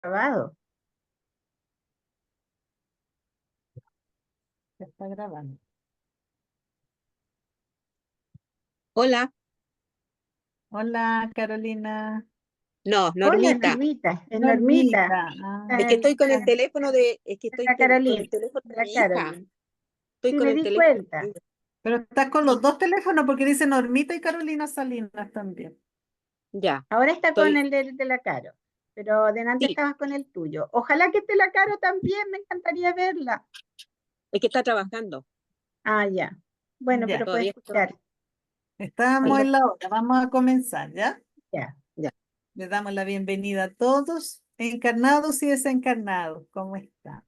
grabado. Ya está grabando. Hola, Hola, Carolina. no, Hola, Normita. Normita, es Normita. Normita. Es que estoy con el Ah, teléfono de, es que estoy la con el Carolina, teléfono de la mi hija. Carolina. Estoy Sí, con me el di teléfono de mi cuenta. hija. Pero estás con los dos teléfonos porque dice Normita y Carolina Salinas también. Ya, Ahora está con estoy, el de la Caro, pero delante sí, estabas con el tuyo. Ojalá que esté la Caro también, me encantaría verla. es que está trabajando, Ah, ya. Bueno, Ya, pero puede todavía está trabajando. escuchar. estábamos Sí, en la hora. Vamos a comenzar, ¿ya? Ya. ya. Le damos la bienvenida a todos, encarnados y desencarnados. ¿Cómo estamos?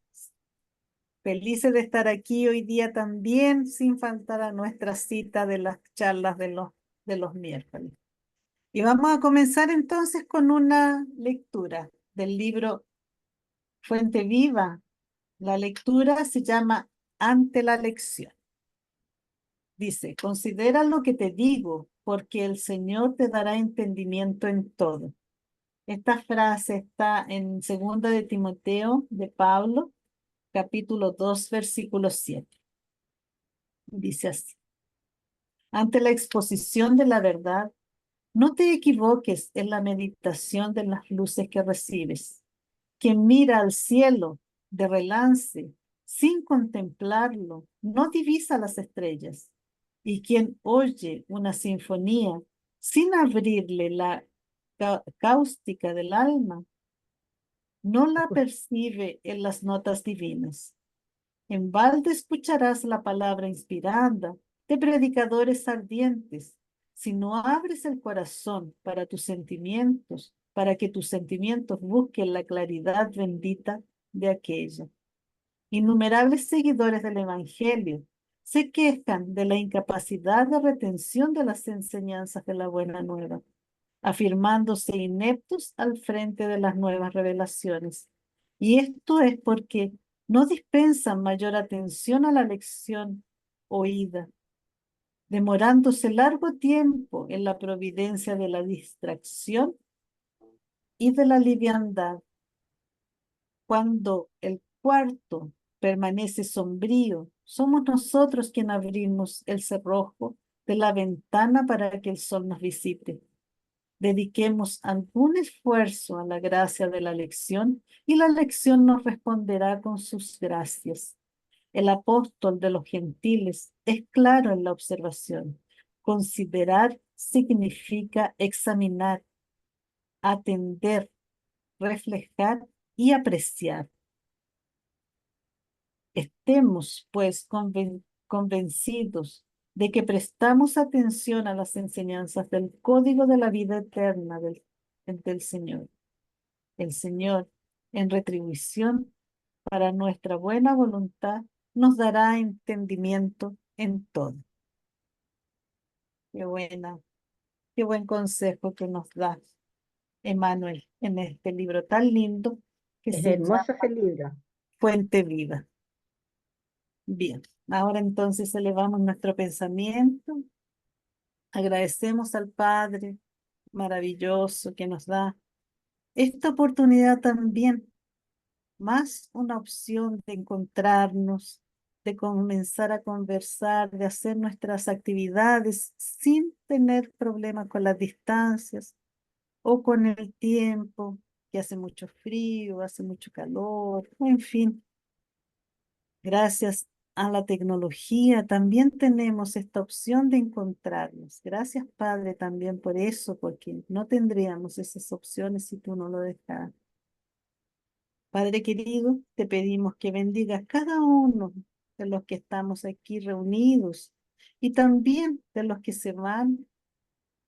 Felices de estar aquí hoy día también, sin faltar a nuestra cita de las charlas de los miércoles. Y vamos a comenzar entonces con una lectura del libro Fuente Viva. La lectura se llama Ante la lección. Dice, considera lo que te digo, porque el Señor te dará entendimiento en todo. Esta frase está en 2 de Timoteo de Pablo, capítulo 2, versículo 7. Dice así, ante la exposición de la verdad, no te equivoques en la meditación de las luces que recibes. Quien mira al cielo de relance, sin contemplarlo, no divisa las estrellas. Y quien oye una sinfonía, sin abrirle la cáustica del alma, no la percibe en las notas divinas. En balde escucharás la palabra inspirada de predicadores ardientes, si no abres el corazón para tus sentimientos, para que tus sentimientos busquen la claridad bendita de aquella. Innumerables seguidores del Evangelio se quejan de la incapacidad de retención de las enseñanzas de la Buena Nueva, afirmándose ineptos al frente de las nuevas revelaciones. Y esto es porque no dispensan mayor atención a la lección oída, demorándose largo tiempo en la providencia de la distracción y de la liviandad. Cuando el cuarto permanece sombrío, somos nosotros quienes abrimos el cerrojo de la ventana para que el sol nos visite. Dediquemos algún esfuerzo a la gracia de la lección y la lección nos responderá con sus gracias. El apóstol de los gentiles es claro en la observación. Considerar significa examinar, atender, reflejar y apreciar. Estemos, pues, convencidos de que prestamos atención a las enseñanzas del código de la vida eterna del Señor. El Señor, en retribución para nuestra buena voluntad, nos dará entendimiento en todo. Qué buena, qué buen consejo que nos da Emmanuel en este libro tan lindo que Es se llama hermoso ese libro. Fuente Viva. Bien, ahora entonces elevamos nuestro pensamiento, agradecemos al Padre maravilloso que nos da esta oportunidad también, más una opción de encontrarnos, de comenzar a conversar, de hacer nuestras actividades sin tener problemas con las distancias o con el tiempo, que hace mucho frío, hace mucho calor, en fin. Gracias a la tecnología también tenemos esta opción de encontrarnos. Gracias, Padre, también por eso, porque no tendríamos esas opciones si tú no lo dejas. Padre querido, te pedimos que bendigas cada uno de los que estamos aquí reunidos y también de los que se van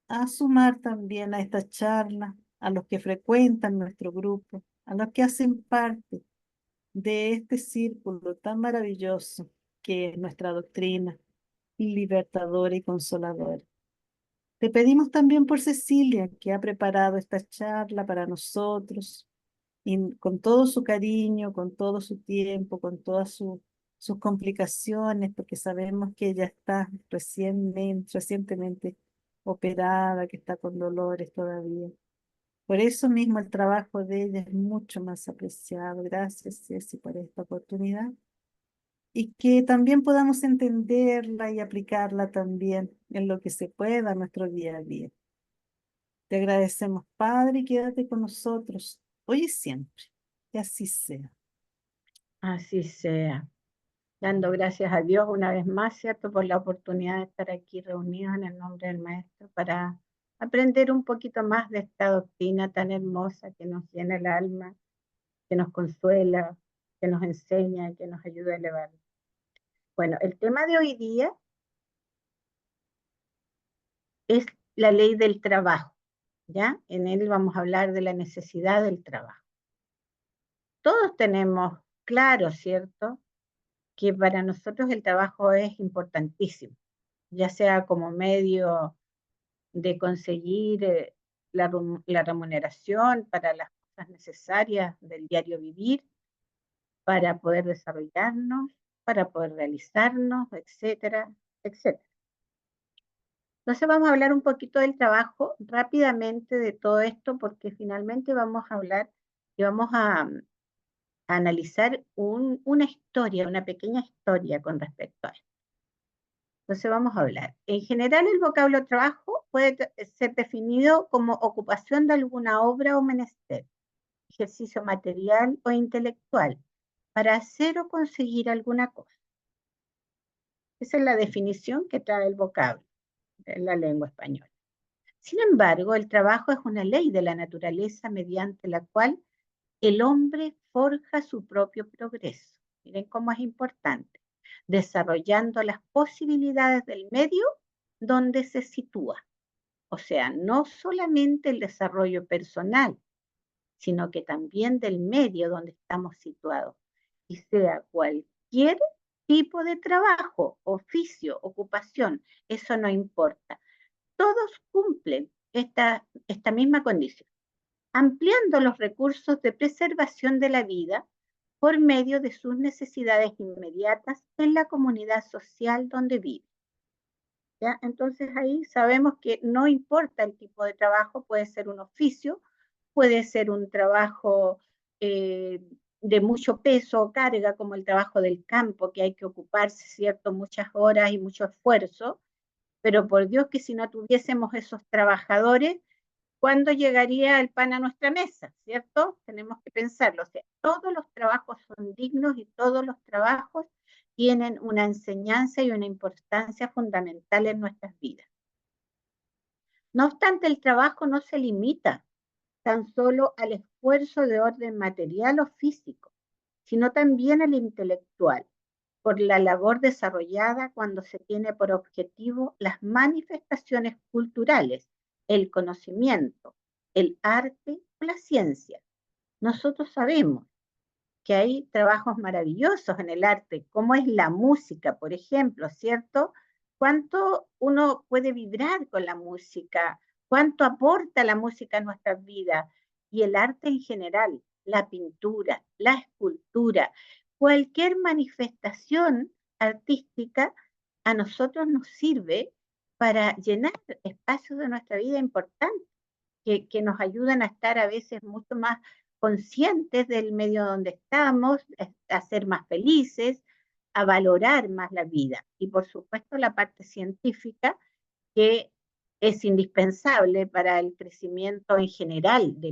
a sumar también a esta charla, a los que frecuentan nuestro grupo, a los que hacen parte de este círculo tan maravilloso que es nuestra doctrina libertadora y consoladora. Te pedimos también por Cecilia, que ha preparado esta charla para nosotros, y con todo su cariño, con todo su tiempo, con todas sus complicaciones, porque sabemos que ella está recientemente operada, que está con dolores todavía. Por eso mismo el trabajo de ella es mucho más apreciado. Gracias, Ceci, por esta oportunidad. Y que también podamos entenderla y aplicarla también en lo que se pueda en nuestro día a día. Te agradecemos, Padre, y quédate con nosotros hoy y siempre. Que así sea. Así sea. Dando gracias a Dios una vez más, ¿cierto? Por la oportunidad de estar aquí reunidos en el nombre del Maestro para aprender un poquito más de esta doctrina tan hermosa que nos llena el alma, que nos consuela, que nos enseña, que nos ayuda a elevar. Bueno, el tema de hoy día es la ley del trabajo, ¿ya? En él vamos a hablar de la necesidad del trabajo. Todos tenemos claro, ¿cierto?, que para nosotros el trabajo es importantísimo, ya sea como medio de conseguir la remuneración para las cosas necesarias del diario vivir, para poder desarrollarnos, para poder realizarnos, etcétera, etcétera. Entonces vamos a hablar un poquito del trabajo rápidamente de todo esto, porque finalmente vamos a hablar y vamos a analizar una historia, una pequeña historia con respecto a esto. Entonces vamos a hablar. En general, el vocablo trabajo puede ser definido como ocupación de alguna obra o menester, ejercicio material o intelectual, para hacer o conseguir alguna cosa. Esa es la definición que trae el vocablo en la lengua española. Sin embargo, el trabajo es una ley de la naturaleza mediante la cual el hombre forja su propio progreso. Miren cómo es importante, desarrollando las posibilidades del medio donde se sitúa. O sea, no solamente el desarrollo personal, sino que también del medio donde estamos situados. Y sea cualquier tipo de trabajo, oficio, ocupación, eso no importa. Todos cumplen esta misma condición, ampliando los recursos de preservación de la vida por medio de sus necesidades inmediatas en la comunidad social donde vive. ¿Ya? Entonces ahí sabemos que no importa el tipo de trabajo, puede ser un oficio, puede ser un trabajo de mucho peso o carga, como el trabajo del campo, que hay que ocuparse, ¿cierto?, muchas horas y mucho esfuerzo, pero por Dios que si no tuviésemos esos trabajadores, ¿cuándo llegaría el pan a nuestra mesa? ¿Cierto? Tenemos que pensarlo. O sea, todos los trabajos son dignos y todos los trabajos tienen una enseñanza y una importancia fundamental en nuestras vidas. No obstante, el trabajo no se limita tan solo al esfuerzo de orden material o físico, sino también al intelectual, por la labor desarrollada cuando se tiene por objetivo las manifestaciones culturales, el conocimiento, el arte o la ciencia. Nosotros sabemos que hay trabajos maravillosos en el arte, como es la música, por ejemplo, ¿cierto? Cuánto uno puede vibrar con la música, cuánto aporta la música a nuestras vidas y el arte en general, la pintura, la escultura, cualquier manifestación artística a nosotros nos sirve para llenar espacios de nuestra vida importantes que nos ayudan a estar a veces mucho más conscientes del medio donde estamos, a ser más felices, a valorar más la vida. Y por supuesto la parte científica que es indispensable para el crecimiento en general de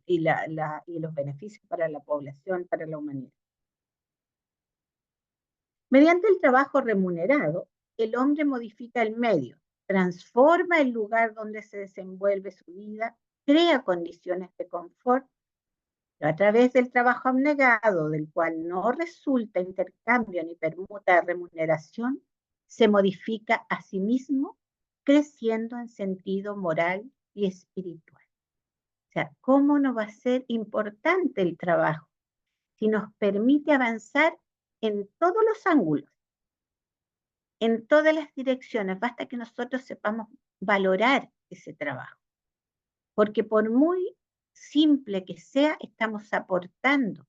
y los beneficios para la población, para la humanidad. Mediante el trabajo remunerado, el hombre modifica el medio, transforma el lugar donde se desenvuelve su vida, crea condiciones de confort, pero a través del trabajo abnegado, del cual no resulta intercambio ni permuta de remuneración, se modifica a sí mismo, creciendo en sentido moral y espiritual. O sea, ¿cómo no va a ser importante el trabajo si nos permite avanzar en todos los ángulos, en todas las direcciones? Basta que nosotros sepamos valorar ese trabajo, porque por muy simple que sea, estamos aportando,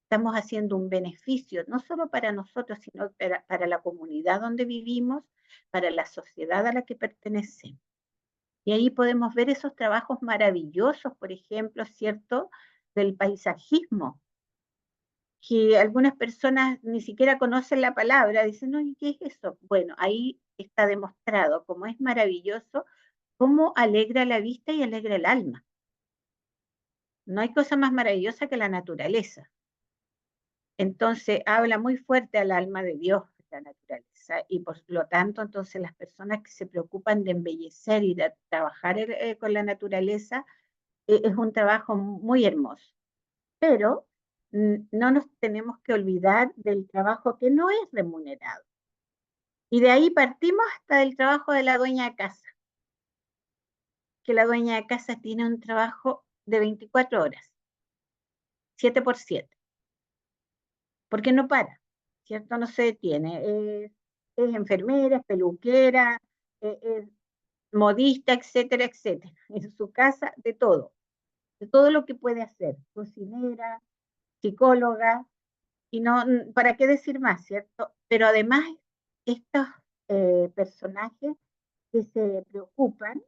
estamos haciendo un beneficio, no solo para nosotros, sino para la comunidad donde vivimos, para la sociedad a la que pertenecemos. Y ahí podemos ver esos trabajos maravillosos, por ejemplo, ¿cierto?, del paisajismo, que algunas personas ni siquiera conocen la palabra, dicen, no, ¿y qué es eso? Bueno, ahí está demostrado cómo es maravilloso, cómo alegra la vista y alegra el alma. No hay cosa más maravillosa que la naturaleza. Entonces habla muy fuerte al alma de Dios, la naturaleza, y por lo tanto, entonces las personas que se preocupan de embellecer y de trabajar con la naturaleza, es un trabajo muy hermoso. Pero no nos tenemos que olvidar del trabajo que no es remunerado. Y de ahí partimos hasta el trabajo de la dueña de casa, que la dueña de casa tiene un trabajo de 24 horas, 7 por 7, porque no para, ¿cierto? No se detiene. Es enfermera, es peluquera, es modista, etcétera, etcétera. En su casa, de todo lo que puede hacer, cocinera, psicóloga, y no, ¿para qué decir más, cierto? Pero además, estos personajes que se preocupan,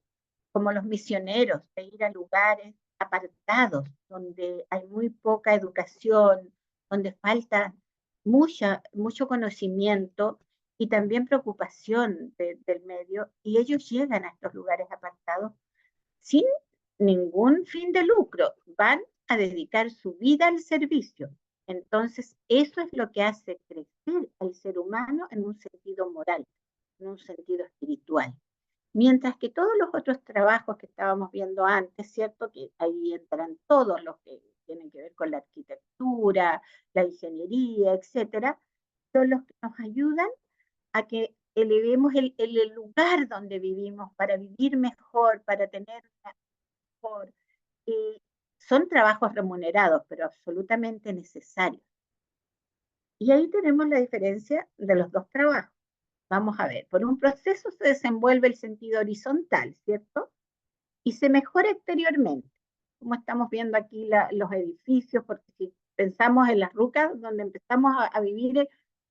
como los misioneros, de ir a lugares apartados, donde hay muy poca educación, donde falta mucho conocimiento y también preocupación del medio, y ellos llegan a estos lugares apartados sin ningún fin de lucro, van a dedicar su vida al servicio. Entonces, eso es lo que hace crecer al ser humano en un sentido moral, en un sentido espiritual. Mientras que todos los otros trabajos que estábamos viendo antes, ¿cierto? Que ahí entran todos los que tienen que ver con la arquitectura, la ingeniería, etcétera, son los que nos ayudan a que elevemos el lugar donde vivimos para vivir mejor, para tener mejor. Y son trabajos remunerados, pero absolutamente necesarios. Y ahí tenemos la diferencia de los dos trabajos. Vamos a ver, por un proceso se desenvuelve el sentido horizontal, ¿cierto? Y se mejora exteriormente, como estamos viendo aquí los edificios, porque si pensamos en las rucas, donde empezamos a vivir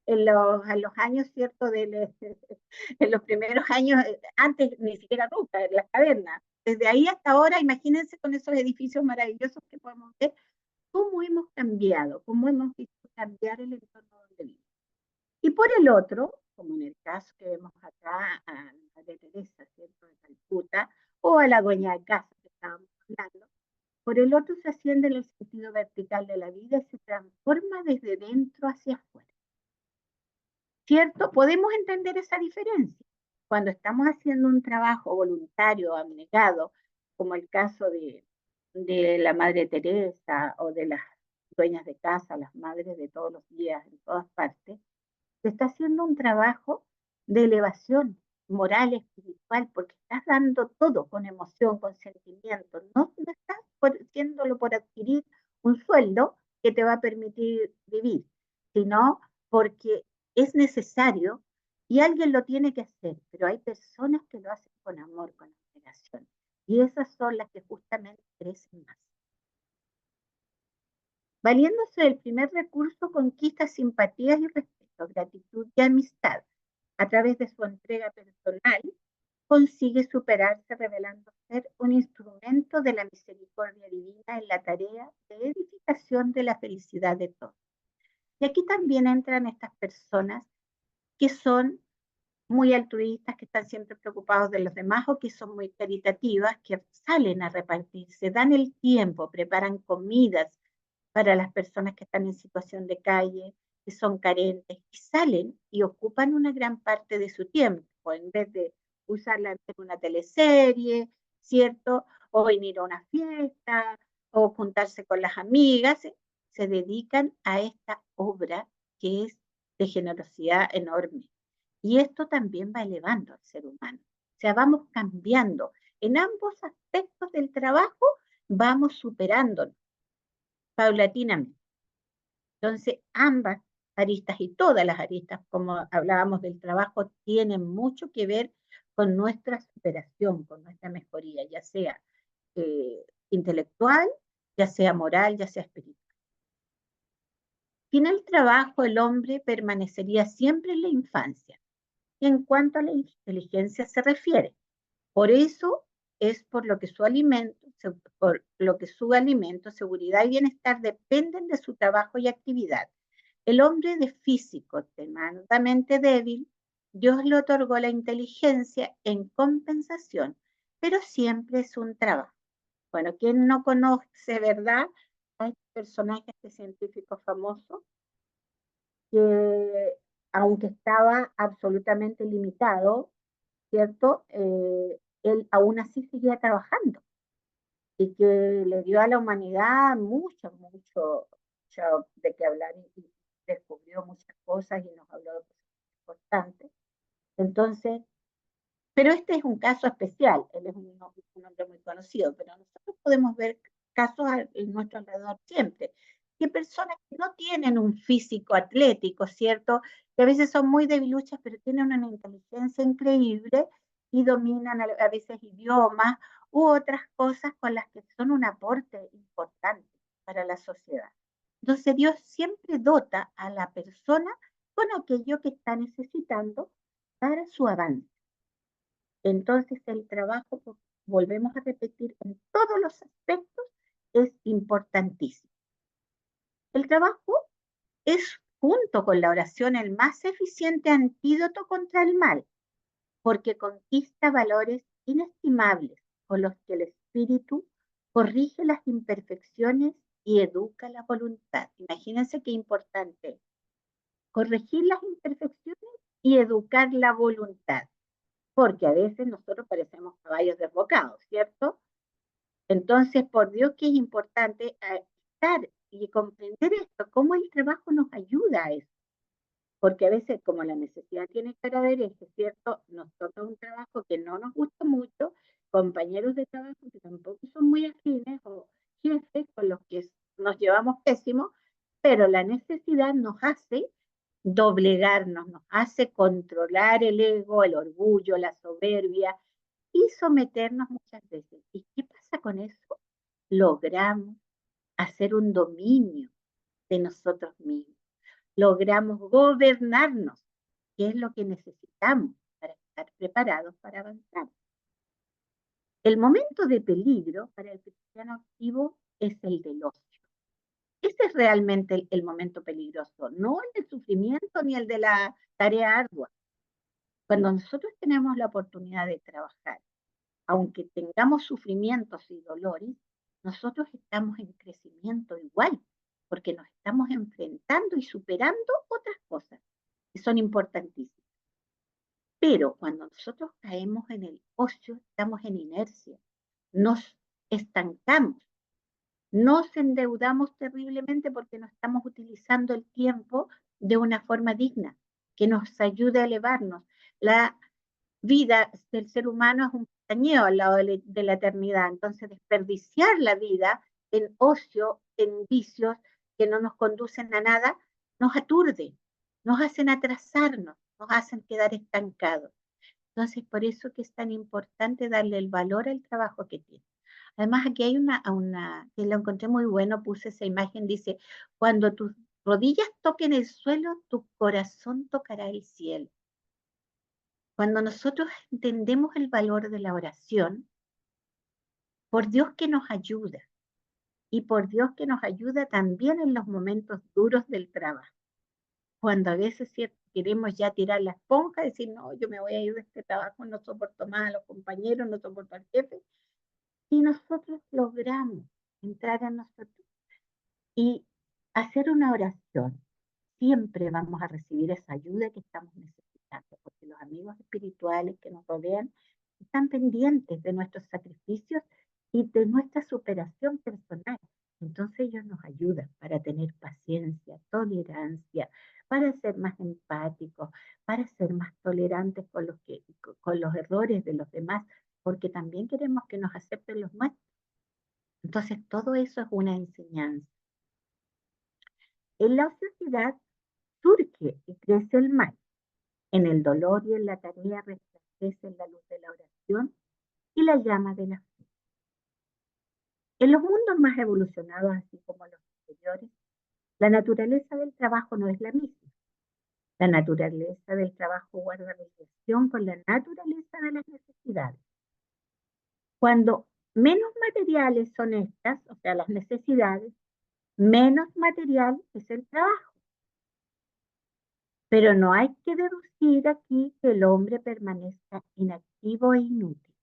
en los años, ¿cierto? En los primeros años, antes ni siquiera rucas, en las cavernas. Desde ahí hasta ahora, imagínense con esos edificios maravillosos que podemos ver, cómo hemos cambiado, cómo hemos visto cambiar el entorno donde vivimos. Y por el otro, como en el caso que vemos acá a la Madre Teresa, ¿cierto?, de Calcuta, o a la dueña de casa que estábamos hablando, por el otro se asciende en el sentido vertical de la vida y se transforma desde dentro hacia afuera. ¿Cierto? Podemos entender esa diferencia. Cuando estamos haciendo un trabajo voluntario, abnegado, como el caso de la Madre Teresa o de las dueñas de casa, las madres de todos los días en todas partes, se está haciendo un trabajo de elevación moral, espiritual, porque estás dando todo con emoción, con sentimiento. No estás haciéndolo por adquirir un sueldo que te va a permitir vivir, sino porque es necesario y alguien lo tiene que hacer, pero hay personas que lo hacen con amor, con admiración. Y esas son las que justamente crecen más. Valiéndose del primer recurso, conquista simpatías y respeto, gratitud y amistad. A través de su entrega personal, consigue superarse revelando ser un instrumento de la misericordia divina en la tarea de edificación de la felicidad de todos. Y aquí también entran estas personas que son muy altruistas, que están siempre preocupados de los demás o que son muy caritativas, que salen a repartirse, dan el tiempo, preparan comidas para las personas que están en situación de calle, que son carentes, y salen y ocupan una gran parte de su tiempo, en vez de usarla en una teleserie, ¿cierto? O en ir a una fiesta, o juntarse con las amigas, se dedican a esta obra que es de generosidad enorme. Y esto también va elevando al ser humano. O sea, vamos cambiando. En ambos aspectos del trabajo vamos superándonos paulatinamente. Entonces, ambas aristas y todas las aristas, como hablábamos del trabajo, tienen mucho que ver con nuestra superación, con nuestra mejoría, ya sea intelectual, ya sea moral, ya sea espiritual. Sin el trabajo, el hombre permanecería siempre en la infancia, en cuanto a la inteligencia se refiere. Por eso es por lo que su alimento, seguridad y bienestar dependen de su trabajo y actividad. El hombre de físico extremadamente débil, Dios le otorgó la inteligencia en compensación, pero siempre es un trabajo. Bueno, ¿quién no conoce, verdad, a este personaje, este científico famoso, que aunque estaba absolutamente limitado, ¿cierto? Él aún así seguía trabajando y que le dio a la humanidad mucho de qué hablar y descubrió muchas cosas y nos habló de cosas importantes. Entonces, pero este es un caso especial, él es un hombre muy conocido, pero nosotros podemos ver casos en nuestro alrededor siempre, que personas que no tienen un físico atlético, ¿cierto? Que a veces son muy debiluchas, pero tienen una inteligencia increíble y dominan a veces idiomas u otras cosas con las que son un aporte importante para la sociedad. Entonces Dios siempre dota a la persona con aquello que está necesitando para su avance. Entonces el trabajo, volvemos a repetir, en todos los aspectos es importantísimo. El trabajo es, junto con la oración, el más eficiente antídoto contra el mal, porque conquista valores inestimables con los que el espíritu corrige las imperfecciones y educa la voluntad. Imagínense qué importante, corregir las imperfecciones y educar la voluntad, porque a veces nosotros parecemos caballos desbocados, ¿cierto? Entonces, por Dios que es importante estar y comprender esto, cómo el trabajo nos ayuda a eso, porque a veces como la necesidad tiene cara derecha, ¿cierto? Nos toca un trabajo que no nos gusta mucho, compañeros de trabajo que tampoco son muy afines o jefes con los que nos llevamos pésimos, pero la necesidad nos hace doblegarnos, nos hace controlar el ego, el orgullo, la soberbia y someternos muchas veces. ¿Y qué pasa con eso? Logramos hacer un dominio de nosotros mismos, logramos gobernarnos, que es lo que necesitamos para estar preparados para avanzar. El momento de peligro para el cristiano activo es el del ocio. Ese es realmente el momento peligroso, no el del sufrimiento ni el de la tarea ardua. Cuando nosotros tenemos la oportunidad de trabajar, aunque tengamos sufrimientos y dolores, nosotros estamos en crecimiento igual, porque nos estamos enfrentando y superando otras cosas que son importantísimas. Pero cuando nosotros caemos en el ocio, estamos en inercia, nos estancamos, nos endeudamos terriblemente porque no estamos utilizando el tiempo de una forma digna, que nos ayude a elevarnos. La vida del ser humano es un pestañeo al lado de la eternidad, entonces desperdiciar la vida en ocio, en vicios que no nos conducen a nada, nos aturde, nos hacen atrasarnos, nos hacen quedar estancados. Entonces, por eso que es tan importante darle el valor al trabajo que tiene. Además, aquí hay que lo encontré muy bueno, puse esa imagen, dice, cuando tus rodillas toquen el suelo, tu corazón tocará el cielo. Cuando nosotros entendemos el valor de la oración, por Dios que nos ayuda, y por Dios que nos ayuda también en los momentos duros del trabajo. Cuando a veces ¿cierto? Queremos ya tirar la esponja, decir, no, yo me voy a ir de este trabajo, no soporto más a los compañeros, no soporto al jefe, y nosotros logramos entrar a nosotros y hacer una oración, siempre vamos a recibir esa ayuda que estamos necesitando, porque los amigos espirituales que nos rodean están pendientes de nuestros sacrificios y de nuestra superación personal. Entonces ellos nos ayudan para tener paciencia, tolerancia, para ser más empáticos, para ser más tolerantes con los errores de los demás, porque también queremos que nos acepten los nuestros. Entonces todo eso es una enseñanza. En la sociedad surge y crece el mal. En el dolor y en la tarea resplandece la luz de la oración y la llama de la fe. En los mundos más evolucionados, así como los anteriores, la naturaleza del trabajo no es la misma. La naturaleza del trabajo guarda relación con la naturaleza de las necesidades. Cuando menos materiales son estas, o sea, las necesidades, menos material es el trabajo. Pero no hay que deducir aquí que el hombre permanezca inactivo e inútil.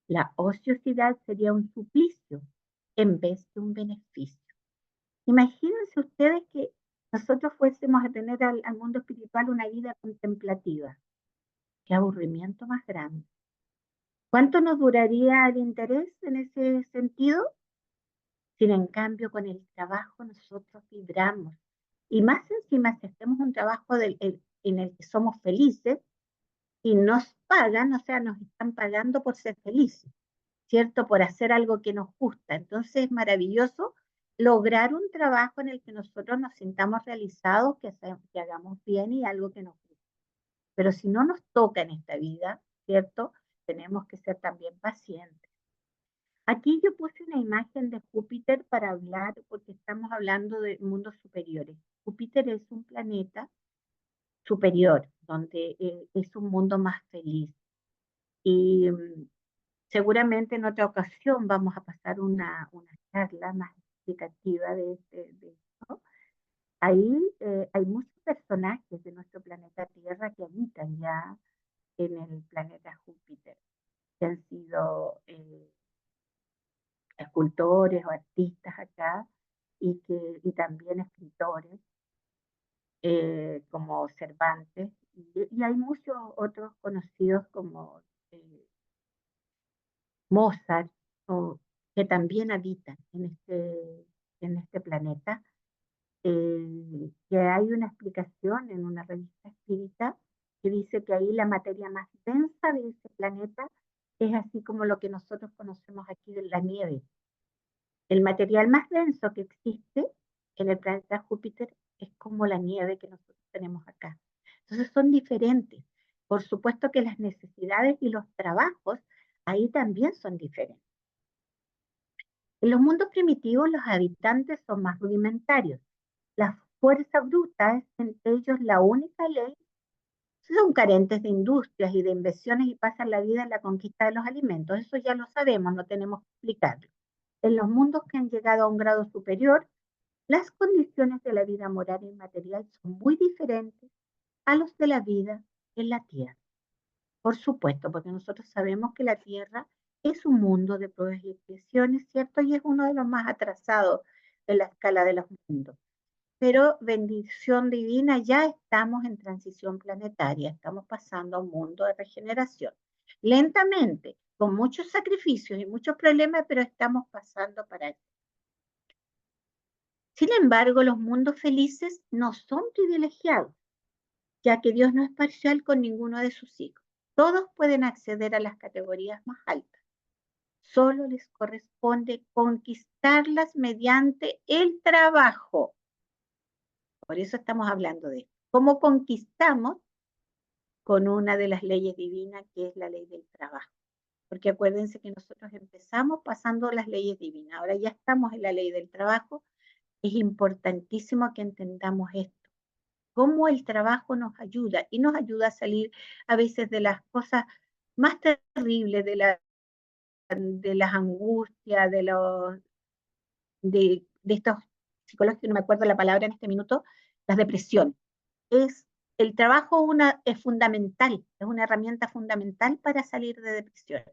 La ociosidad sería un suplicio en vez de un beneficio. Imagínense ustedes que nosotros fuésemos a tener al mundo espiritual una vida contemplativa. Qué aburrimiento más grande. ¿Cuánto nos duraría el interés en ese sentido? Sin en cambio, con el trabajo nosotros vibramos. Y más encima, si hacemos un trabajo en el que somos felices y nos pagan, o sea, nos están pagando por ser felices, ¿cierto? Por hacer algo que nos gusta. Entonces es maravilloso lograr un trabajo en el que nosotros nos sintamos realizados, que hagamos bien y algo que nos guste. Pero si no nos toca en esta vida, ¿cierto? Tenemos que ser también pacientes. Aquí yo puse una imagen de Júpiter para hablar, porque estamos hablando de mundos superiores. Júpiter es un planeta superior, donde es un mundo más feliz. Y seguramente en otra ocasión vamos a pasar una charla más explicativa de esto. Ahí hay muchos personajes de nuestro planeta Tierra que habitan ya en el planeta Júpiter, que han sido escultores o artistas acá y también escritores como Cervantes. Y hay muchos otros conocidos como Mozart, que también habitan en este planeta, que hay una explicación en una revista espírita que dice que ahí la materia más densa de ese planeta es así como lo que nosotros conocemos aquí de la nieve. El material más denso que existe en el planeta Júpiter es como la nieve que nosotros tenemos acá. Entonces son diferentes. Por supuesto que las necesidades y los trabajos ahí también son diferentes. En los mundos primitivos los habitantes son más rudimentarios. La fuerza bruta es entre ellos la única ley. Son carentes de industrias y de inversiones y pasan la vida en la conquista de los alimentos. Eso ya lo sabemos, no tenemos que explicarlo. En los mundos que han llegado a un grado superior, las condiciones de la vida moral y material son muy diferentes a los de la vida en la Tierra. Por supuesto, porque nosotros sabemos que la Tierra es un mundo de pruebas y expiaciones, ¿cierto? Y es uno de los más atrasados en la escala de los mundos. Pero bendición divina, ya estamos en transición planetaria, estamos pasando a un mundo de regeneración. Lentamente, con muchos sacrificios y muchos problemas, pero estamos pasando para eso. Sin embargo, los mundos felices no son privilegiados, ya que Dios no es parcial con ninguno de sus hijos. Todos pueden acceder a las categorías más altas. Solo les corresponde conquistarlas mediante el trabajo. Por eso estamos hablando de esto. ¿Cómo conquistamos? Con una de las leyes divinas, que es la ley del trabajo. Porque acuérdense que nosotros empezamos pasando las leyes divinas. Ahora ya estamos en la ley del trabajo. Es importantísimo que entendamos esto. Cómo el trabajo nos ayuda y nos ayuda a salir a veces de las cosas más terribles, de las angustias, de estos psicólogos, que no me acuerdo la palabra en este minuto, las depresiones. El trabajo es fundamental, es una herramienta fundamental para salir de depresión.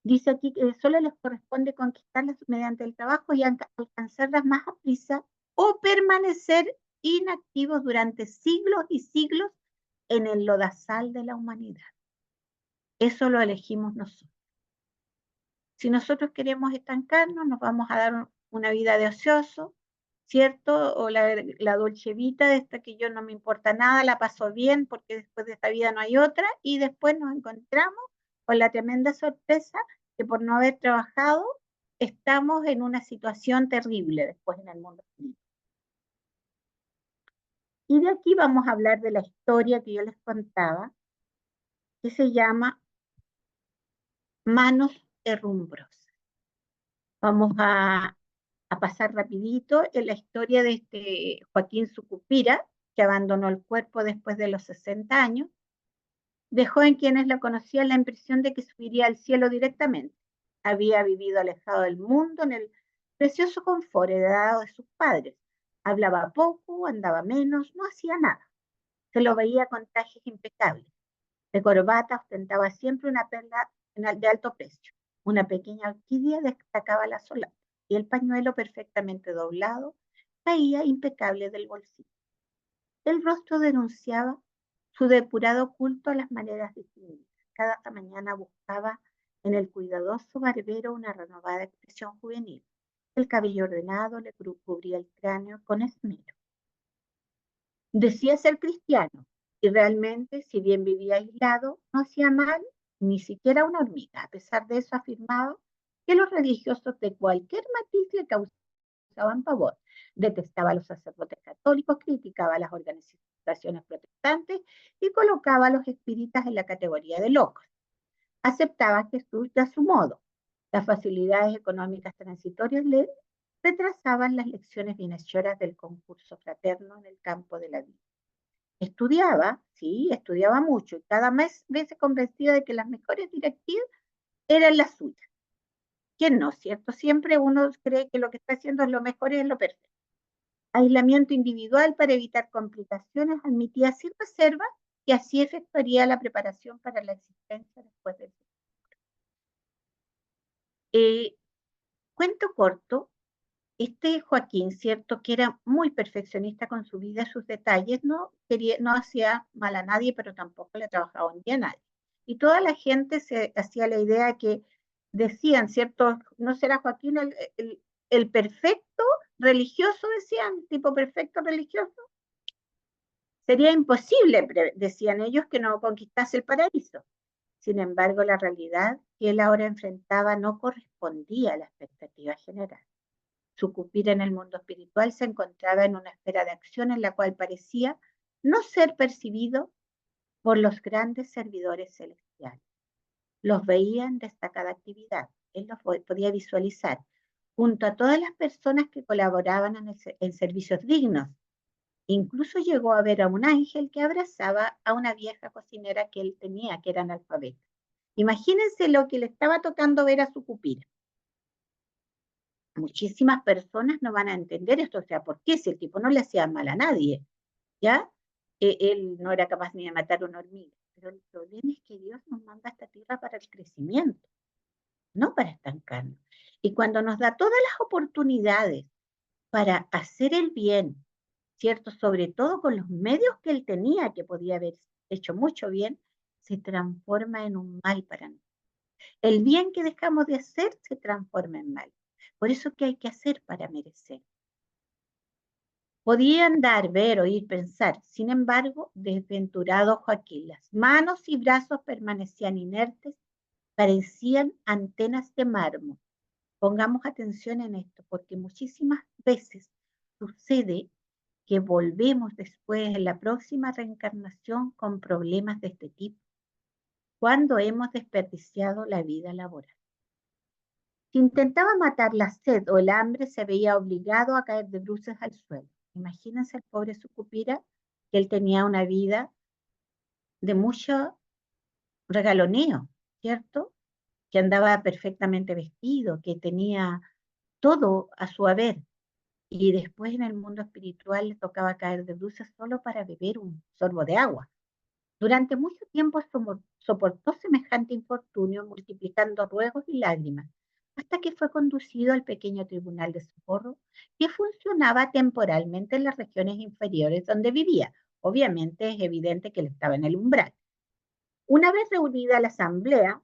Dice aquí que solo les corresponde conquistarlas mediante el trabajo y alcanzarlas más a prisa o permanecer inactivos durante siglos y siglos en el lodazal de la humanidad. Eso lo elegimos nosotros. Si nosotros queremos estancarnos, nos vamos a dar una vida de ocioso, ¿cierto? O la dolce vita, de esta que yo no me importa nada, la paso bien porque después de esta vida no hay otra, y después nos encontramos con la tremenda sorpresa que por no haber trabajado estamos en una situación terrible después en el mundo espiritual. Y de aquí vamos a hablar de la historia que yo les contaba, que se llama Manos Herrumbrosas. Vamos a pasar rapidito en la historia de este Joaquín Sucupira, que abandonó el cuerpo después de los 60 años, Dejó en quienes lo conocían la impresión de que subiría al cielo directamente. Había vivido alejado del mundo en el precioso confort heredado de sus padres. Hablaba poco, andaba menos, no hacía nada. Se lo veía con trajes impecables. De corbata ostentaba siempre una perla de alto precio. Una pequeña orquídea destacaba la solapa y el pañuelo perfectamente doblado caía impecable del bolsillo. El rostro denunciaba su depurado culto a las maneras distinguidas. Cada mañana buscaba en el cuidadoso barbero una renovada expresión juvenil. El cabello ordenado le cubría el cráneo con esmero. Decía ser cristiano y realmente, si bien vivía aislado, no hacía mal ni siquiera a una hormiga. A pesar de eso, afirmaba que los religiosos de cualquier matiz le causaban pavor. Detestaba a los sacerdotes católicos, criticaba a las organizaciones protestantes y colocaba a los espíritas en la categoría de locos. Aceptaba a Jesús de a su modo. Las facilidades económicas transitorias le retrasaban las lecciones bienhechoras del concurso fraterno en el campo de la vida. Estudiaba, sí, estudiaba mucho y cada vez se convencía de que las mejores directivas eran las suyas. ¿Quién no, cierto? Siempre uno cree que lo que está haciendo es lo mejor y es lo perfecto. Aislamiento individual para evitar complicaciones, admitía sin reserva que así efectuaría la preparación para la existencia después del cuento corto. Este Joaquín, cierto, que era muy perfeccionista con su vida, sus detalles, no hacía mal a nadie, pero tampoco le trabajaba un día a nadie. Y toda la gente se hacía la idea que decían, cierto, ¿no será Joaquín el perfecto religioso? Decían, tipo perfecto religioso. Sería imposible, decían ellos, que no conquistase el paraíso. Sin embargo, la realidad que él ahora enfrentaba no correspondía a la expectativa general. Su cupira en el mundo espiritual se encontraba en una esfera de acción en la cual parecía no ser percibido por los grandes servidores celestiales. Los veía en destacada actividad. Él los podía visualizar junto a todas las personas que colaboraban en servicios dignos. Incluso llegó a ver a un ángel que abrazaba a una vieja cocinera que él tenía, que era analfabeta. Imagínense lo que le estaba tocando ver a su cupira. Muchísimas personas no van a entender esto, o sea, ¿por qué? Si el tipo no le hacía mal a nadie, ¿ya? Él no era capaz ni de matar una hormiga, pero el problema es que Dios nos manda a esta tierra para el crecimiento, no para estancarnos. Y cuando nos da todas las oportunidades para hacer el bien, ¿cierto? Sobre todo con los medios que él tenía, que podía haber hecho mucho bien, se transforma en un mal para nosotros. El bien que dejamos de hacer se transforma en mal. Por eso, ¿qué hay que hacer para merecer? Podía andar, ver, oír, pensar. Sin embargo, desventurado Joaquín, las manos y brazos permanecían inertes, parecían antenas de mármol. Pongamos atención en esto, porque muchísimas veces sucede que volvemos después en la próxima reencarnación con problemas de este tipo, cuando hemos desperdiciado la vida laboral. Si intentaba matar la sed o el hambre, se veía obligado a caer de bruces al suelo. Imagínense el pobre Sucupira, que él tenía una vida de mucho regaloneo, ¿cierto? Que andaba perfectamente vestido, que tenía todo a su haber. Y después en el mundo espiritual le tocaba caer de bruces solo para beber un sorbo de agua. Durante mucho tiempo soportó semejante infortunio, multiplicando ruegos y lágrimas, hasta que fue conducido al pequeño tribunal de socorro que funcionaba temporalmente en las regiones inferiores donde vivía. Obviamente es evidente que él estaba en el umbral. Una vez reunida la asamblea,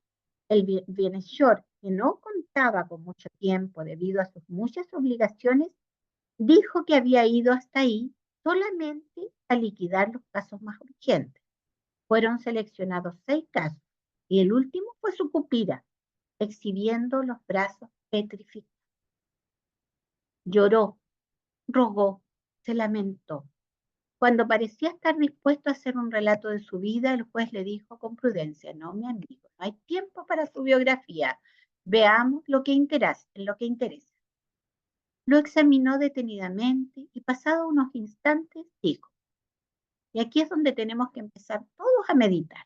el bienhechor, que no contaba con mucho tiempo debido a sus muchas obligaciones, dijo que había ido hasta ahí solamente a liquidar los casos más urgentes. Fueron seleccionados 6 casos y el último fue Sucupira, exhibiendo los brazos petrificados. Lloró, rogó, se lamentó. Cuando parecía estar dispuesto a hacer un relato de su vida, el juez le dijo con prudencia: no, mi amigo, no hay tiempo para su biografía. Veamos lo que interesa. Lo examinó detenidamente y pasado unos instantes dijo, y aquí es donde tenemos que empezar todos a meditar.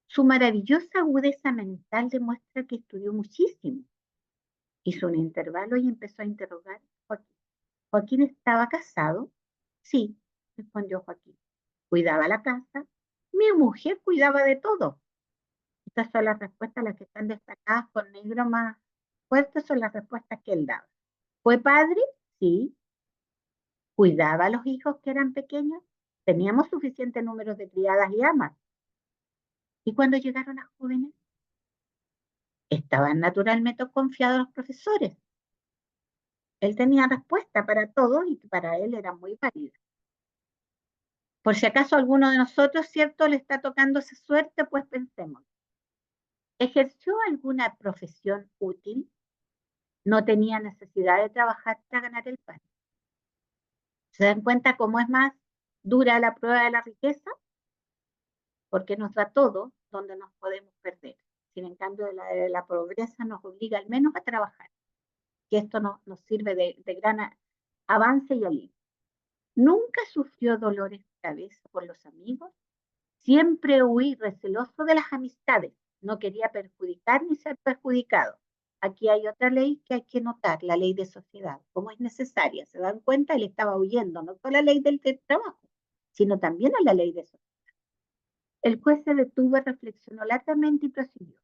Su maravillosa agudeza mental demuestra que estudió muchísimo. Hizo un intervalo y empezó a interrogar a Joaquín. ¿Joaquín estaba casado? Sí, respondió Joaquín. ¿Cuidaba la casa? Mi mujer cuidaba de todo. Estas son las respuestas, las que están destacadas con negro más fuerte, son las respuestas que él daba. ¿Fue padre? Sí. ¿Cuidaba a los hijos que eran pequeños? Teníamos suficiente número de criadas y amas. ¿Y cuando llegaron las jóvenes? Estaban naturalmente confiados los profesores. Él tenía respuesta para todos y para él era muy válida. Por si acaso alguno de nosotros, cierto, le está tocando esa suerte, pues pensemos. ¿Ejerció alguna profesión útil? No tenía necesidad de trabajar para ganar el pan. ¿Se dan cuenta cómo es más dura la prueba de la riqueza? Porque nos da todo donde nos podemos perder. Sin en cambio de la pobreza nos obliga al menos a trabajar. Que esto nos sirve de gran avance y alivio. Nunca sufrió dolores de cabeza por los amigos. Siempre huí receloso de las amistades. No quería perjudicar ni ser perjudicado. Aquí hay otra ley que hay que notar, la ley de sociedad, como es necesaria. ¿Se dan cuenta? Él estaba huyendo no solo a la ley del trabajo, sino también a la ley de sociedad. El juez se detuvo, reflexionó largamente y prosiguió.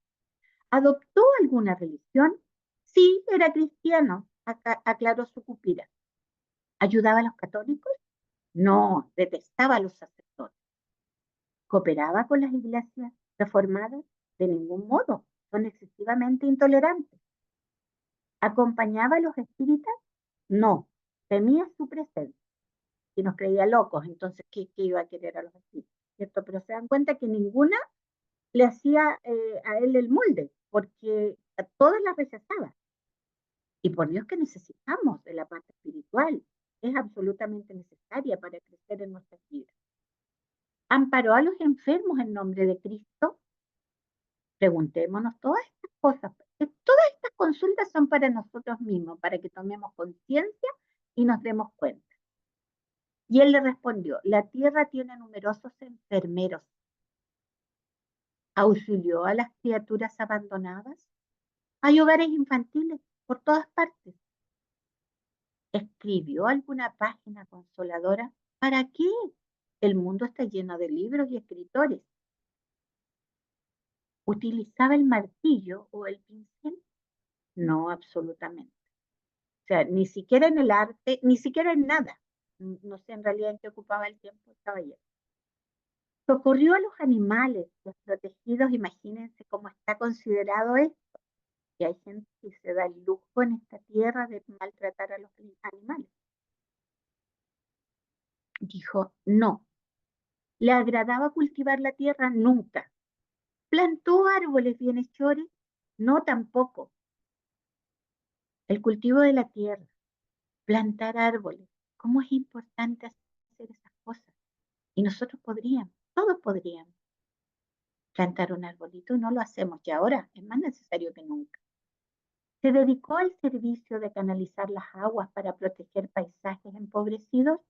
¿Adoptó alguna religión? Sí, era cristiano, aclaró su cupira. ¿Ayudaba a los católicos? No, detestaba a los sacerdotes. ¿Cooperaba con las iglesias reformadas? De ningún modo, son excesivamente intolerantes. ¿Acompañaba a los espíritas? No, temía su presencia. Si nos creía locos, entonces, ¿qué iba a querer a los espíritus? ¿Cierto? Pero se dan cuenta que ninguna le hacía a él el molde, porque a todas las rechazaba. Y por Dios que necesitamos de la parte espiritual, es absolutamente necesaria para crecer en nuestras vidas. ¿Amparó a los enfermos en nombre de Cristo? Preguntémonos todas estas cosas. Todas estas consultas son para nosotros mismos, para que tomemos conciencia y nos demos cuenta. Y él le respondió, la tierra tiene numerosos enfermeros. ¿Auxilió a las criaturas abandonadas? Hay hogares infantiles por todas partes. ¿Escribió alguna página consoladora? ¿Para qué? El mundo está lleno de libros y escritores. ¿Utilizaba el martillo o el pincel? No, absolutamente. O sea, ni siquiera en el arte, ni siquiera en nada. No sé en realidad en qué ocupaba el tiempo el caballero. Socorrió a los animales desprotegidos, imagínense cómo está considerado esto. Que hay gente que se da el lujo en esta tierra de maltratar a los animales. Dijo, no. ¿Le agradaba cultivar la tierra? Nunca. ¿Plantó árboles bienhechores? No, tampoco. El cultivo de la tierra, plantar árboles, ¿cómo es importante hacer esas cosas? Y nosotros podríamos, todos podríamos plantar un arbolito y no lo hacemos ya ahora, es más necesario que nunca. Se dedicó al servicio de canalizar las aguas para proteger paisajes empobrecidos.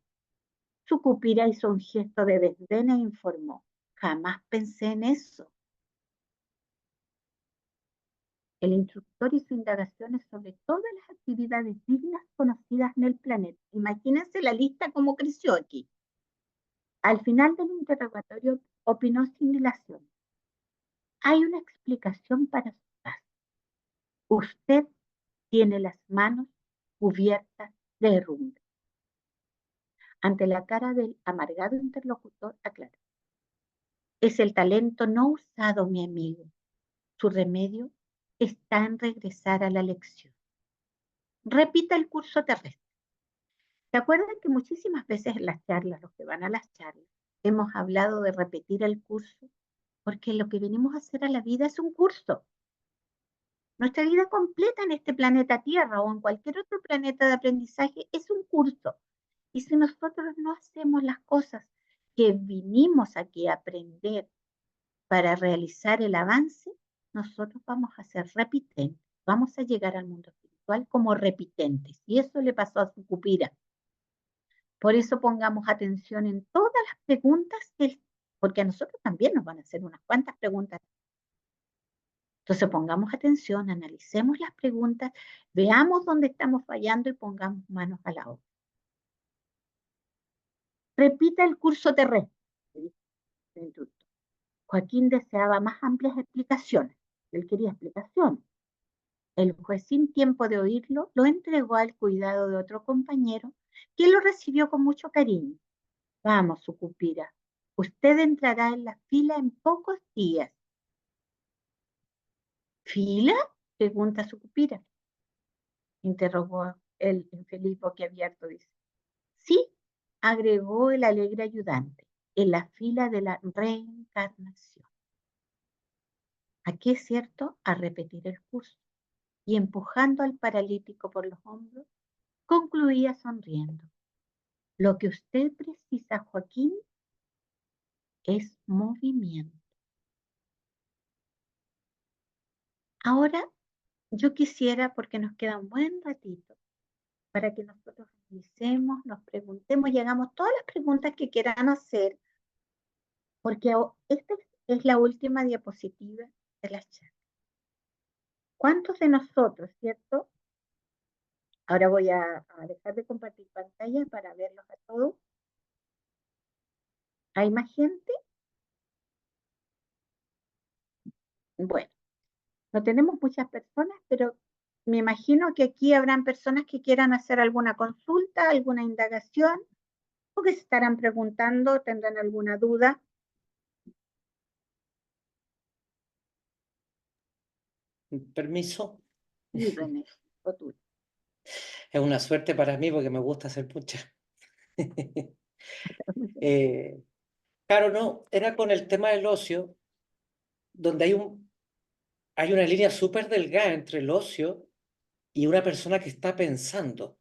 Su cupira hizo un gesto de desdén e informó, jamás pensé en eso. El instructor hizo indagaciones sobre todas las actividades dignas conocidas en el planeta. Imagínense la lista cómo creció aquí. Al final del interrogatorio opinó sin dilación. Hay una explicación para su caso. Usted tiene las manos cubiertas de herrumbre. Ante la cara del amargado interlocutor, aclaró. Es el talento no usado, mi amigo. Su remedio está en regresar a la lección. Repita el curso terrestre. ¿Se acuerdan que muchísimas veces en las charlas, los que van a las charlas, hemos hablado de repetir el curso? Porque lo que venimos a hacer a la vida es un curso. Nuestra vida completa en este planeta Tierra o en cualquier otro planeta de aprendizaje es un curso. Y si nosotros no hacemos las cosas que vinimos aquí a aprender para realizar el avance, nosotros vamos a ser repitentes. Vamos a llegar al mundo espiritual como repitentes. Y eso le pasó a su cupira. Por eso pongamos atención en todas las preguntas que él porque a nosotros también nos van a hacer unas cuantas preguntas. Entonces pongamos atención, analicemos las preguntas, veamos dónde estamos fallando y pongamos manos a la obra. Repita el curso terrestre, dice el instructor. Joaquín deseaba más amplias explicaciones. Él quería explicaciones. El juez, sin tiempo de oírlo, lo entregó al cuidado de otro compañero, quien lo recibió con mucho cariño. Vamos, Sucupira, usted entrará en la fila en pocos días. ¿Fila? Pregunta Sucupira. Interrogó el infeliz boquiabierto, dice. Sí, agregó el alegre ayudante, en la fila de la reencarnación. Aquí es cierto, a repetir el curso, y empujando al paralítico por los hombros, concluía sonriendo. Lo que usted precisa, Joaquín, es movimiento. Ahora yo quisiera, porque nos queda un buen ratito, para que nosotros analicemos, nos preguntemos y hagamos todas las preguntas que quieran hacer, porque esta es la última diapositiva de la charla. ¿Cuántos de nosotros, cierto? Ahora voy a dejar de compartir pantalla para verlos a todos. ¿Hay más gente? Bueno, no tenemos muchas personas, pero me imagino que aquí habrán personas que quieran hacer alguna consulta, alguna indagación, o que se estarán preguntando, tendrán alguna duda. Permiso. Y René, o tú. Es una suerte para mí porque me gusta hacer pucha. Claro, no, era con el tema del ocio, donde hay una línea súper delgada entre el ocio y una persona que está pensando,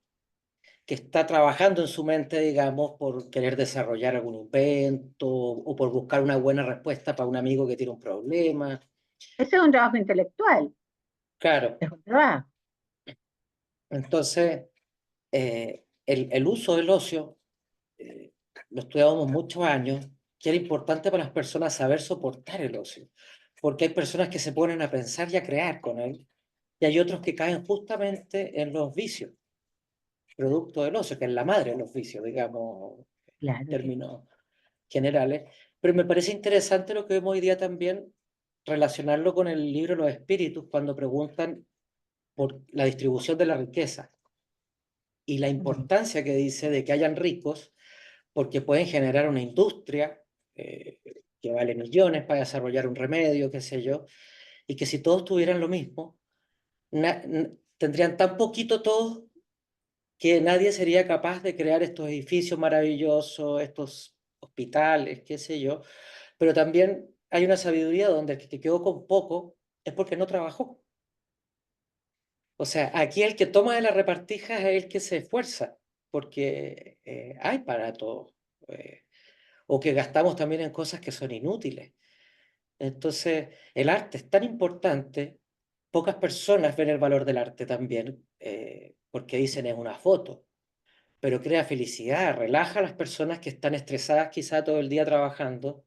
que está trabajando en su mente, digamos, por querer desarrollar algún invento o por buscar una buena respuesta para un amigo que tiene un problema. Ese es un trabajo intelectual, Claro, es un trabajo. entonces el uso del ocio lo estudiábamos muchos años, que era importante para las personas saber soportar el ocio, porque hay personas que se ponen a pensar y a crear con él, y hay otros que caen justamente en los vicios, producto del ocio, que es la madre de los vicios, digamos, Claro. en términos generales. Pero me parece interesante lo que vemos hoy día también, relacionarlo con el libro Los Espíritus, cuando preguntan por la distribución de la riqueza y la importancia que dice de que hayan ricos porque pueden generar una industria que vale millones para desarrollar un remedio, qué sé yo, y que si todos tuvieran lo mismo, tendrían tan poquito todos que nadie sería capaz de crear estos edificios maravillosos, estos hospitales, qué sé yo, pero también hay una sabiduría donde el que quedó con poco es porque no trabajó. O sea, aquí el que toma de la repartija es el que se esfuerza, porque hay para todos. O que gastamos también en cosas que son inútiles. Entonces, el arte es tan importante, pocas personas ven el valor del arte también, porque dicen es una foto, pero crea felicidad, relaja a las personas que están estresadas quizá todo el día trabajando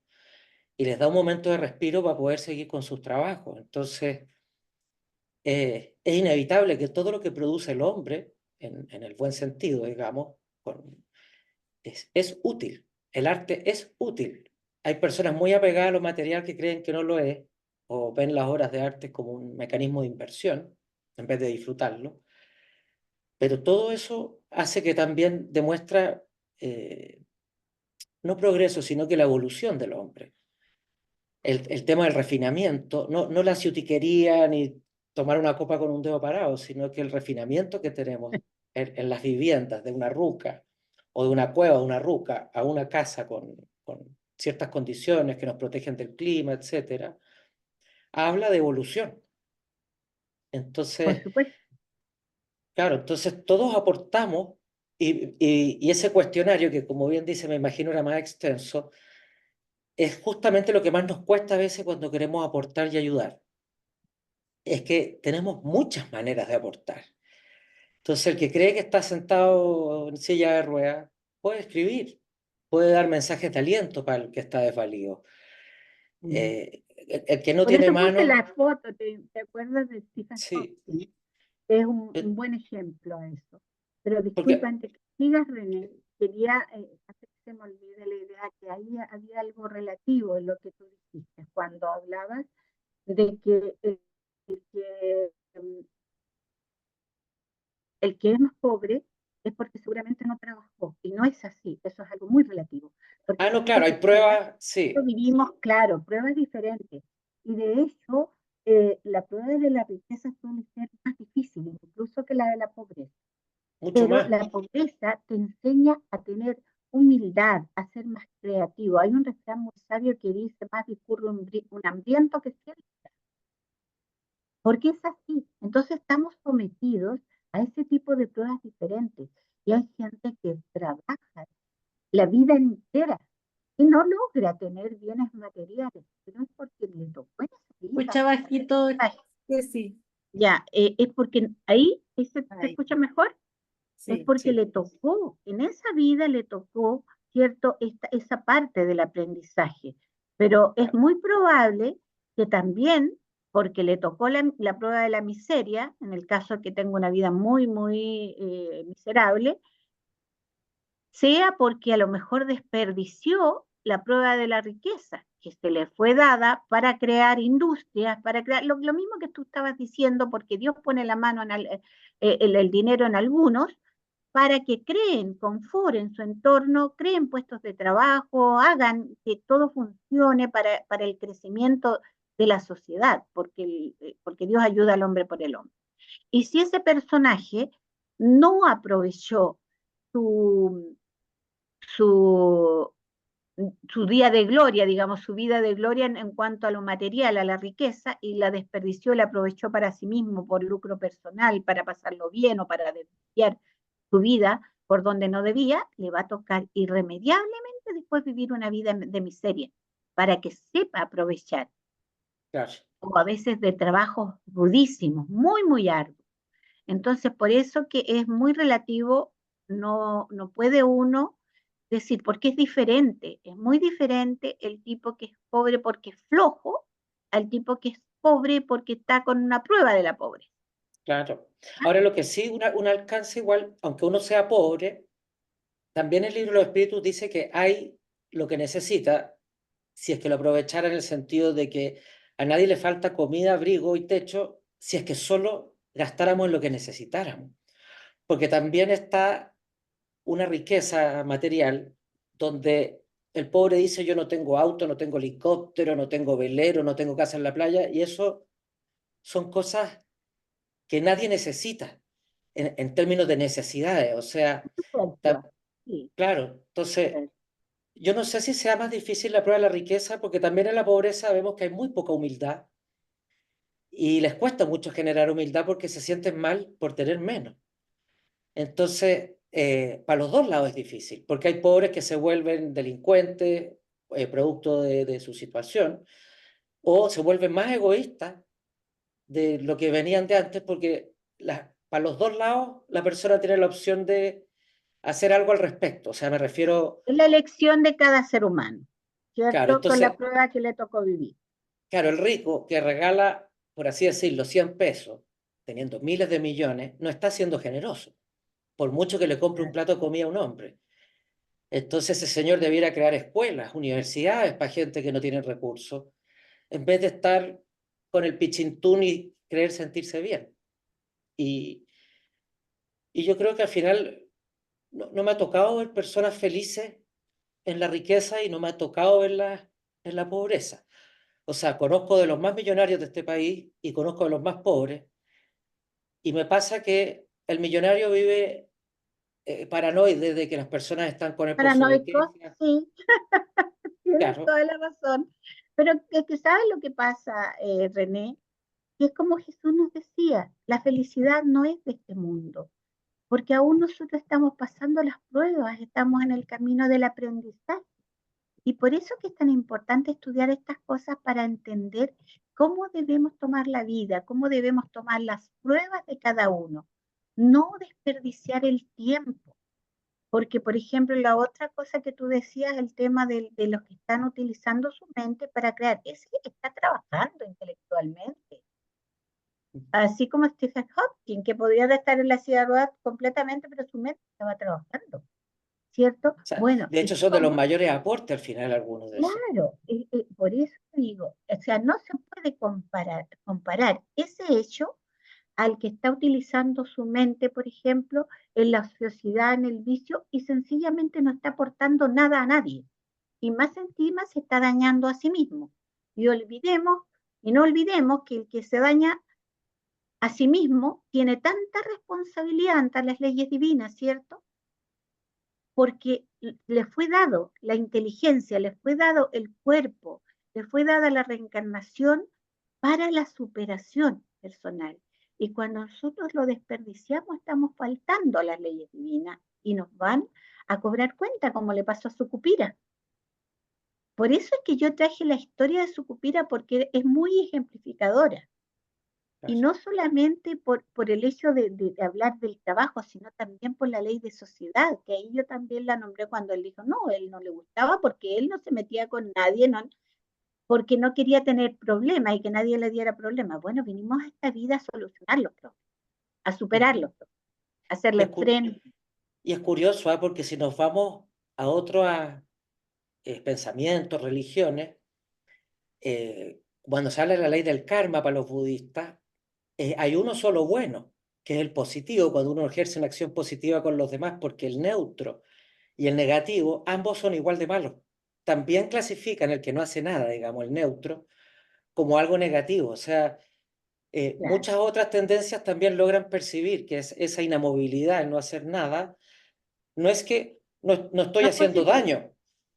y les da un momento de respiro para poder seguir con sus trabajos. Entonces, es inevitable que todo lo que produce el hombre, en el buen sentido, digamos, es útil. El arte es útil. Hay personas muy apegadas a lo material que creen que no lo es, o ven las obras de arte como un mecanismo de inversión en vez de disfrutarlo. Pero todo eso hace que también demuestra no progreso, sino que la evolución del hombre. El tema del refinamiento, no la ciutiquería ni tomar una copa con un dedo parado, sino que el refinamiento que tenemos en las viviendas de una ruca o de una cueva de una ruca a una casa con ciertas condiciones que nos protegen del clima, etcétera, habla de evolución. Por Entonces, supuesto. claro, entonces todos aportamos y ese cuestionario, que como bien dice, me imagino era más extenso, es justamente lo que más nos cuesta a veces cuando queremos aportar y ayudar. Es que tenemos muchas maneras de aportar. Entonces, el que cree que está sentado en silla de ruedas puede escribir, puede dar mensajes de aliento para el que está desvalido. El que no Por tiene eso puse mano, la foto, ¿te acuerdas de Stephen sí, Hawking? Es eh, un buen ejemplo a eso. Pero disculpa, porque, antes que sigas, René, quería, antes que se me olvide la idea, que ahí había algo relativo en lo que tú dijiste, cuando hablabas de que que, em, el que es más pobre es porque seguramente no trabajó, y no es así, eso es algo muy relativo, porque no, todas claro, las hay personas pruebas, sí, vivimos, claro, pruebas diferentes, y de hecho, la prueba de la riqueza suele ser más difícil, incluso que la de la pobreza, mucho pero más. la pobreza te enseña a tener humildad, a ser más creativo. Hay un refrán muy sabio que dice, más discurre un hambriento que ciego, porque es así. Entonces estamos sometidos a ese tipo de pruebas diferentes. Y hay gente que trabaja la vida entera y no logra tener bienes materiales, pero es porque le tocó en esa vida. Escucha bajito Ay, que sí. ya, es porque ahí se Ahí, escucha mejor, es sí. porque Sí, le tocó, en esa vida le tocó, ¿cierto?, esa parte del aprendizaje. Pero es claro. muy probable que también, porque le tocó la prueba de la miseria, en el caso que tengo una vida muy, muy miserable, sea porque a lo mejor desperdició la prueba de la riqueza que se le fue dada para crear industrias, para crear lo mismo que tú estabas diciendo, porque Dios pone la mano en el dinero en algunos, para que creen confort en su entorno, creen puestos de trabajo, hagan que todo funcione para el crecimiento de la sociedad, porque Dios ayuda al hombre por el hombre. Y si ese personaje no aprovechó su, su, su día de gloria, digamos, su vida de gloria en cuanto a lo material, a la riqueza, y la desperdició, la aprovechó para sí mismo, por lucro personal, para pasarlo bien o para desviar su vida por donde no debía, le va a tocar irremediablemente después vivir una vida de miseria, para que sepa aprovechar, Claro. o a veces de trabajos rudísimos, muy, muy arduos. Entonces, por eso que es muy relativo, no puede uno decir, porque es muy diferente el tipo que es pobre porque es flojo al tipo que es pobre porque está con una prueba de la pobreza. Claro. Ahora, lo que sí, un alcance igual, aunque uno sea pobre, también el libro de los espíritus dice que hay lo que necesita, si es que lo aprovechara en el sentido de que a nadie le falta comida, abrigo y techo, si es que solo gastáramos en lo que necesitáramos. Porque también está una riqueza material donde el pobre dice yo no tengo auto, no tengo helicóptero, no tengo velero, no tengo casa en la playa, y eso son cosas que nadie necesita en términos de necesidades. O sea, Sí, claro, entonces sí. yo no sé si sea más difícil la prueba de la riqueza, porque también en la pobreza vemos que hay muy poca humildad y les cuesta mucho generar humildad porque se sienten mal por tener menos. Entonces, para los dos lados es difícil, porque hay pobres que se vuelven delincuentes, producto de su situación, o se vuelven más egoístas de lo que venían de antes, porque para los dos lados la persona tiene la opción de hacer algo al respecto. O sea, me refiero, Es la elección de cada ser humano, claro, ¿cierto? Con la entonces, prueba que le tocó vivir. claro, el rico que regala, por así decirlo, 100 pesos, teniendo miles de millones, no está siendo generoso, por mucho que le compre un plato de comida a un hombre. Entonces ese señor debiera crear escuelas, universidades para gente que no tiene recursos, en vez de estar con el pichintún y creer sentirse bien. Y, y yo creo que al final no me ha tocado ver personas felices en la riqueza y no me ha tocado verlas en la pobreza. O sea, conozco de los más millonarios de este país y conozco de los más pobres, y me pasa que el millonario vive paranoide de que las personas están con él por su Paranoicos, riqueza. sí, tienes Claro, toda la razón. Pero es que ¿sabes lo que pasa, René? Que es como Jesús nos decía, la felicidad no es de este mundo, porque aún nosotros estamos pasando las pruebas, estamos en el camino del aprendizaje. Y por eso que es tan importante estudiar estas cosas para entender cómo debemos tomar la vida, cómo debemos tomar las pruebas de cada uno. No desperdiciar el tiempo, Porque, por ejemplo, la otra cosa que tú decías, el tema de los que están utilizando su mente para crear, ese está trabajando intelectualmente. Así como Stephen Hawking, que podría estar en la silla de ruedas completamente, pero su mente estaba trabajando, ¿cierto? O sea, Bueno, de y hecho son de los somos, mayores aportes al final algunos de esos. claro, por eso digo, o sea, no se puede comparar ese hecho al que está utilizando su mente, por ejemplo, en la ociosidad, en el vicio, y sencillamente no está aportando nada a nadie. Y más encima se está dañando a sí mismo. Y no olvidemos que el que se daña a sí mismo tiene tanta responsabilidad ante las leyes divinas, ¿cierto? Porque le fue dado la inteligencia, le fue dado el cuerpo, le fue dada la reencarnación para la superación personal. Y cuando nosotros lo desperdiciamos, estamos faltando a las leyes divinas y nos van a cobrar cuenta, como le pasó a Sucupira. Por eso es que yo traje la historia de Sucupira, porque es muy ejemplificadora. Y Claro. no solamente por el hecho de hablar del trabajo, sino también por la ley de sociedad, que ahí yo también la nombré cuando él dijo, no, él no le gustaba porque él no se metía con nadie, no, porque no quería tener problemas y que nadie le diera problemas. Bueno, vinimos a esta vida a solucionar los problemas, a superar los problemas, a Y es, hacerle frente. y es curioso, ¿ah? Porque si nos vamos a otros pensamientos, religiones, cuando se habla de la ley del karma para los budistas, hay uno solo bueno, que es el positivo, cuando uno ejerce una acción positiva con los demás, porque el neutro y el negativo, ambos son igual de malos. También clasifican el que no hace nada, digamos, el neutro, como algo negativo. O sea, Claro, muchas otras tendencias también logran percibir que es esa inamovilidad, el no hacer nada, no es que no estoy no es haciendo positivo, daño,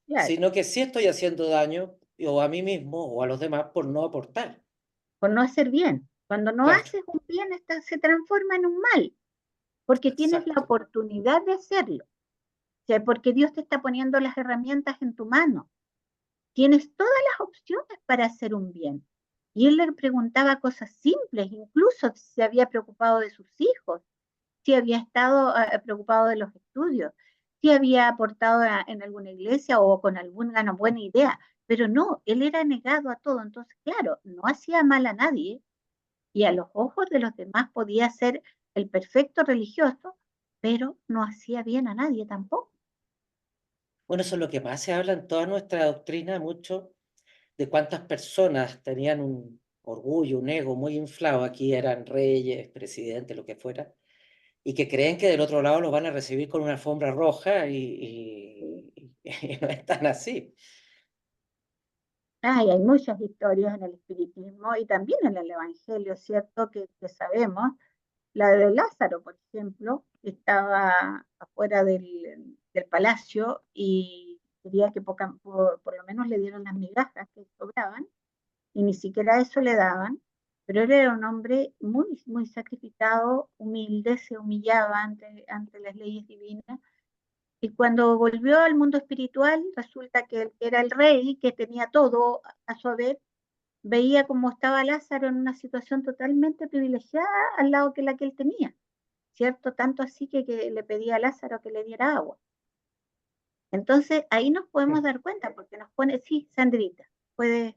claro, sino que sí estoy haciendo daño o a mí mismo o a los demás por no aportar. por no hacer bien. Cuando no Claro, haces un bien, se transforma en un mal, porque tienes la exacto. oportunidad de hacerlo. O sea, porque Dios te está poniendo las herramientas en tu mano. Tienes todas las opciones para hacer un bien. Y él le preguntaba cosas simples, incluso si se había preocupado de sus hijos, si había estado preocupado de los estudios, si había aportado en alguna iglesia o con alguna buena idea. Pero no, él era negado a todo. Entonces, claro, no hacía mal a nadie y a los ojos de los demás podía ser el perfecto religioso, pero no hacía bien a nadie tampoco. Bueno, eso es lo que más se habla en toda nuestra doctrina, mucho de cuántas personas tenían un orgullo, un ego muy inflado, aquí eran reyes, presidentes, lo que fuera, y que creen que del otro lado los van a recibir con una alfombra roja y no es tan así. Ay, hay muchas historias en el espiritismo y también en el evangelio, ¿cierto? Que sabemos. La de Lázaro, por ejemplo, estaba afuera del palacio y quería que por lo menos le dieran las migajas que sobraban y ni siquiera eso le daban. Pero él era un hombre muy, muy sacrificado, humilde, se humillaba ante las leyes divinas. Y cuando volvió al mundo espiritual, resulta que él era el rey, que tenía todo a su haber, veía cómo estaba Lázaro en una situación totalmente privilegiada al lado que la que él tenía, ¿cierto? Tanto así que le pedía a Lázaro que le diera agua. Entonces ahí nos podemos dar cuenta, porque nos pone, sí, Sandrita, puede,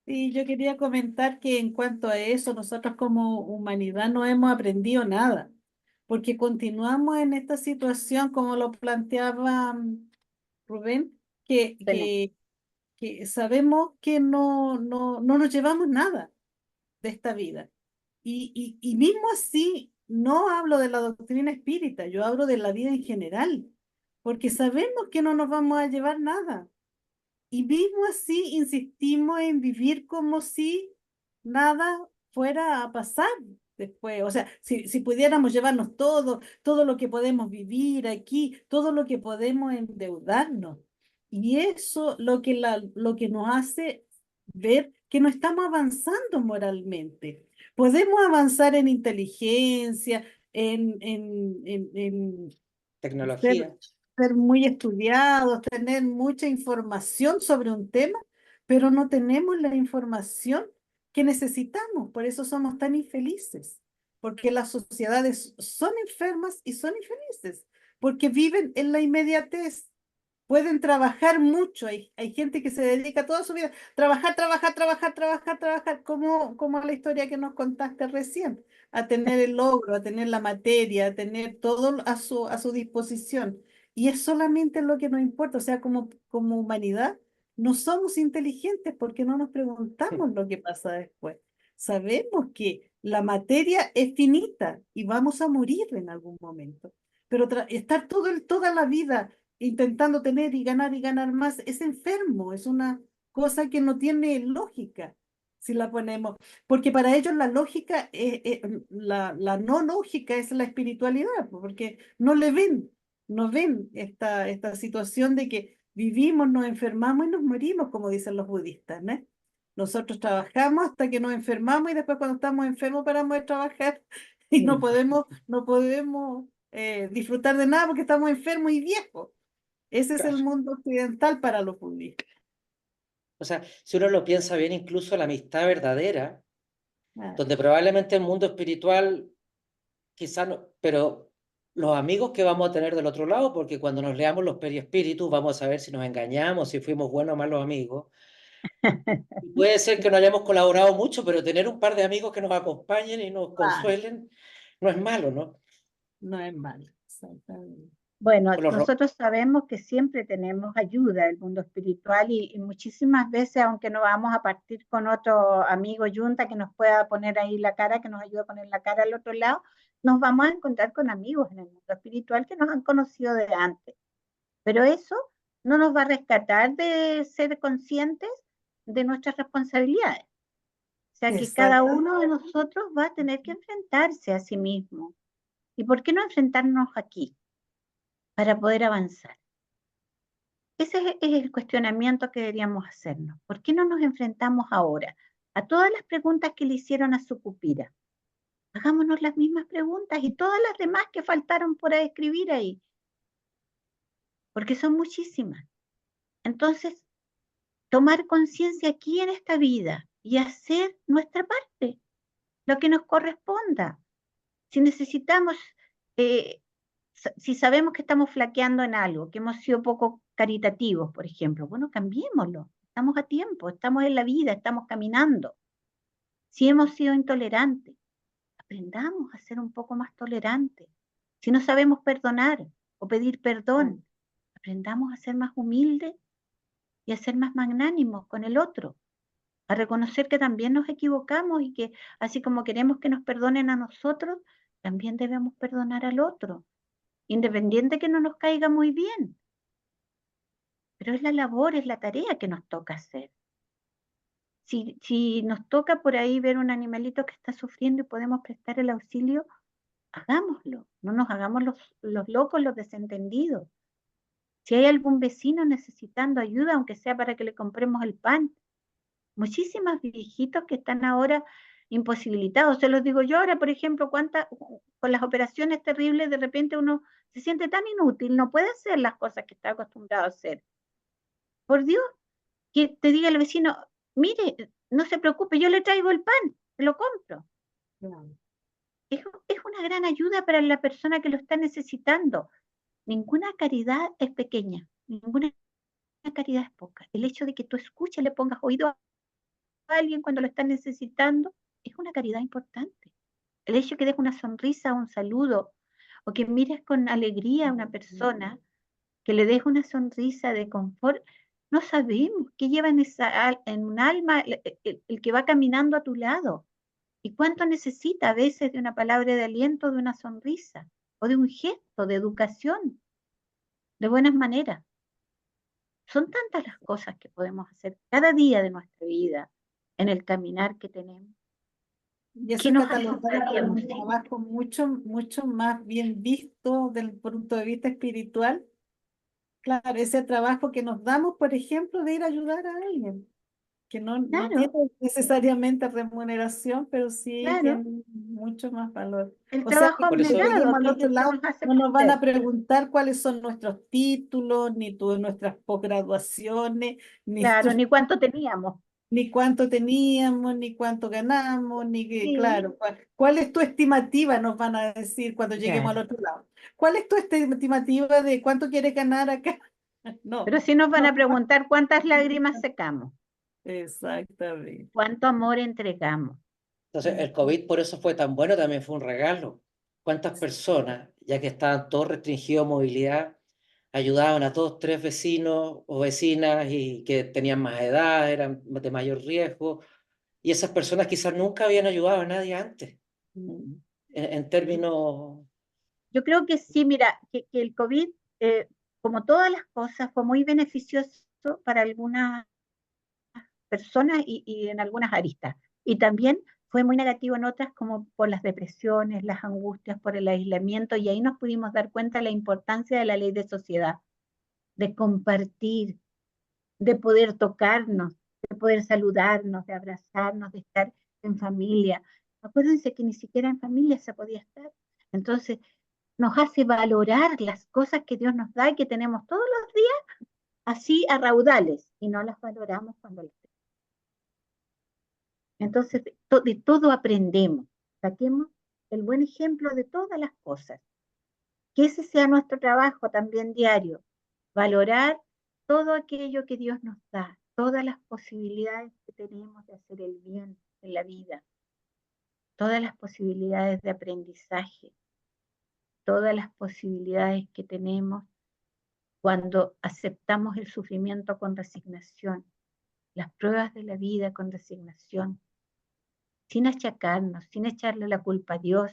Sí, yo quería comentar que en cuanto a eso, nosotros como humanidad no hemos aprendido nada, porque continuamos en esta situación, como lo planteaba Rubén, que, tener. que, que sabemos que no nos llevamos nada de esta vida. Y mismo así, no hablo de la doctrina espírita, yo hablo de la vida en general, porque sabemos que no nos vamos a llevar nada. Y mismo así insistimos en vivir como si nada fuera a pasar después. O sea, si pudiéramos llevarnos todo lo que podemos vivir aquí, todo lo que podemos endeudarnos. Y eso lo que nos hace ver que no estamos avanzando moralmente. Podemos avanzar en inteligencia, en ser, Tecnología. ser muy estudiados, tener mucha información sobre un tema, pero no tenemos la información que necesitamos. Por eso somos tan infelices, porque las sociedades son enfermas y son infelices, porque viven en la inmediatez. Pueden trabajar mucho, hay gente que se dedica toda su vida a trabajar, trabajar, trabajar, trabajar, trabajar, como la historia que nos contaste recién, a tener el logro, a tener la materia, a tener todo a su disposición. Y es solamente lo que nos importa, o sea, como humanidad, no somos inteligentes porque no nos preguntamos lo que pasa después. Sabemos que la materia es finita y vamos a morir en algún momento, pero estar toda la vida intentando tener y ganar más, es enfermo, es una cosa que no tiene lógica, si la ponemos, porque para ellos la lógica, la no lógica es la espiritualidad, porque no ven esta situación de que vivimos, nos enfermamos y nos morimos, como dicen los budistas, ¿no? Nosotros trabajamos hasta que nos enfermamos y después cuando estamos enfermos paramos de trabajar y no podemos disfrutar de nada porque estamos enfermos y viejos. Ese es el Claro. mundo occidental para los budistas. O sea, si uno lo piensa bien, incluso la amistad verdadera, Ah, donde probablemente el mundo espiritual, quizá no, pero los amigos que vamos a tener del otro lado, porque cuando nos leamos los periespíritus vamos a saber si nos engañamos, si fuimos buenos o malos amigos. Y puede ser que no hayamos colaborado mucho, pero tener un par de amigos que nos acompañen y nos claro, consuelen no es malo, ¿no? no es malo, exactamente. Bueno, Con los nosotros sabemos que siempre tenemos ayuda del mundo espiritual y muchísimas veces, aunque no vamos a partir con otro amigo yunta que nos pueda poner ahí la cara, que nos ayude a poner la cara al otro lado, nos vamos a encontrar con amigos en el mundo espiritual que nos han conocido de antes. Pero eso no nos va a rescatar de ser conscientes de nuestras responsabilidades. O sea que cada Exacto. uno de nosotros va a tener que enfrentarse a sí mismo. ¿Y por qué no enfrentarnos aquí? Para poder avanzar. Ese es el cuestionamiento que deberíamos hacernos. ¿Por qué no nos enfrentamos ahora a todas las preguntas que le hicieron a su pupila? Hagámonos las mismas preguntas y todas las demás que faltaron por escribir ahí, porque son muchísimas. Entonces, tomar conciencia aquí en esta vida y hacer nuestra parte, lo que nos corresponda. Si necesitamos, eh, si sabemos que estamos flaqueando en algo, que hemos sido poco caritativos, por ejemplo, bueno, cambiémoslo. Estamos a tiempo, estamos en la vida, estamos caminando. Si hemos sido intolerantes, aprendamos a ser un poco más tolerantes. Si no sabemos perdonar o pedir perdón, aprendamos a ser más humildes y a ser más magnánimos con el otro, a reconocer que también nos equivocamos y que así como queremos que nos perdonen a nosotros, también debemos perdonar al otro, independiente que no nos caiga muy bien. Pero es la labor, es la tarea que nos toca hacer. Si nos toca por ahí ver un animalito que está sufriendo y podemos prestar el auxilio, hagámoslo, no nos hagamos los locos, los desentendidos. Si hay algún vecino necesitando ayuda, aunque sea para que le compremos el pan, muchísimos viejitos que están ahora imposibilitados. Se los digo yo ahora, por ejemplo, con las operaciones terribles, de repente uno se siente tan inútil, no puede hacer las cosas que está acostumbrado a hacer. Por Dios, que te diga el vecino, mire, no se preocupe, yo le traigo el pan, se lo compro. Claro. Es una gran ayuda para la persona que lo está necesitando. Ninguna caridad es pequeña, ninguna caridad es poca. El hecho de que tú escuches, le pongas oído a alguien cuando lo está necesitando, es una caridad importante. El hecho de que des una sonrisa, un saludo, o que mires con alegría a una persona, que le des una sonrisa de confort, no sabemos qué lleva en un alma el que va caminando a tu lado. ¿Y cuánto necesita a veces de una palabra de aliento, de una sonrisa, o de un gesto, de educación, de buenas maneras? Son tantas las cosas que podemos hacer cada día de nuestra vida, en el caminar que tenemos, Y eso que es nos catalogado como asustaríamos. un trabajo mucho más bien visto desde el punto de vista espiritual. Claro, ese trabajo que nos damos, por ejemplo, de ir a ayudar a alguien, que no tiene Claro, necesariamente remuneración, pero sí claro. tiene mucho más valor. El O sea, trabajo que Por cuando eso, abnegado, lleguemos al que es otro el que lado, nos hace no nos van a crecer. preguntar cuáles son nuestros títulos, ni nuestras posgraduaciones, ni Claro, ni cuánto teníamos. Ni cuánto teníamos, ni cuánto ganamos, ni que, Sí, claro, ¿cuál es tu estimativa? Nos van a decir cuando lleguemos al claro. otro lado. ¿Cuál es tu estimativa de cuánto quieres ganar acá? No, Pero si nos van no, a preguntar cuántas lágrimas secamos, exactamente. cuánto amor entregamos. Entonces, el COVID por eso fue tan bueno, también fue un regalo. ¿Cuántas personas, ya que estaban todos restringidos de movilidad, ayudaban a todos tres vecinos o vecinas y que tenían más edad, eran de mayor riesgo? Y esas personas quizás nunca habían ayudado a nadie antes, Mm. en términos... Yo creo que sí, mira, que el COVID, como todas las cosas, fue muy beneficioso para algunas personas y en algunas aristas. Y también fue muy negativo en otras, como por las depresiones, las angustias, por el aislamiento, y ahí nos pudimos dar cuenta de la importancia de la ley de sociedad, de compartir, de poder tocarnos, de poder saludarnos, de abrazarnos, de estar en familia. Acuérdense que ni siquiera en familia se podía estar. Entonces, nos hace valorar las cosas que Dios nos da y que tenemos todos los días así a raudales y no las valoramos cuando las tenemos. Entonces, de todo aprendemos. Saquemos el buen ejemplo de todas las cosas. Que ese sea nuestro trabajo también diario. Valorar todo aquello que Dios nos da, todas las posibilidades que tenemos de hacer el bien en la vida, todas las posibilidades de aprendizaje, todas las posibilidades que tenemos cuando aceptamos el sufrimiento con resignación, las pruebas de la vida con resignación, sin achacarnos, sin echarle la culpa a Dios,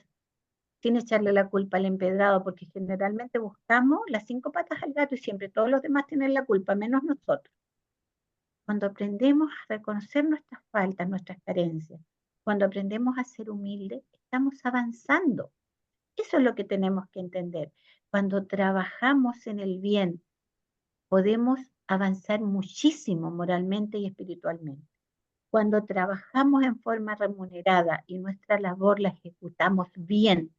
sin echarle la culpa al empedrado, porque generalmente buscamos las 5 patas al gato y siempre todos los demás tienen la culpa, menos nosotros. Cuando aprendemos a reconocer nuestras faltas, nuestras carencias, cuando aprendemos a ser humildes, estamos avanzando. Eso es lo que tenemos que entender. Cuando trabajamos en el bien, podemos avanzar muchísimo moralmente y espiritualmente. Cuando trabajamos en forma remunerada y nuestra labor la ejecutamos bien,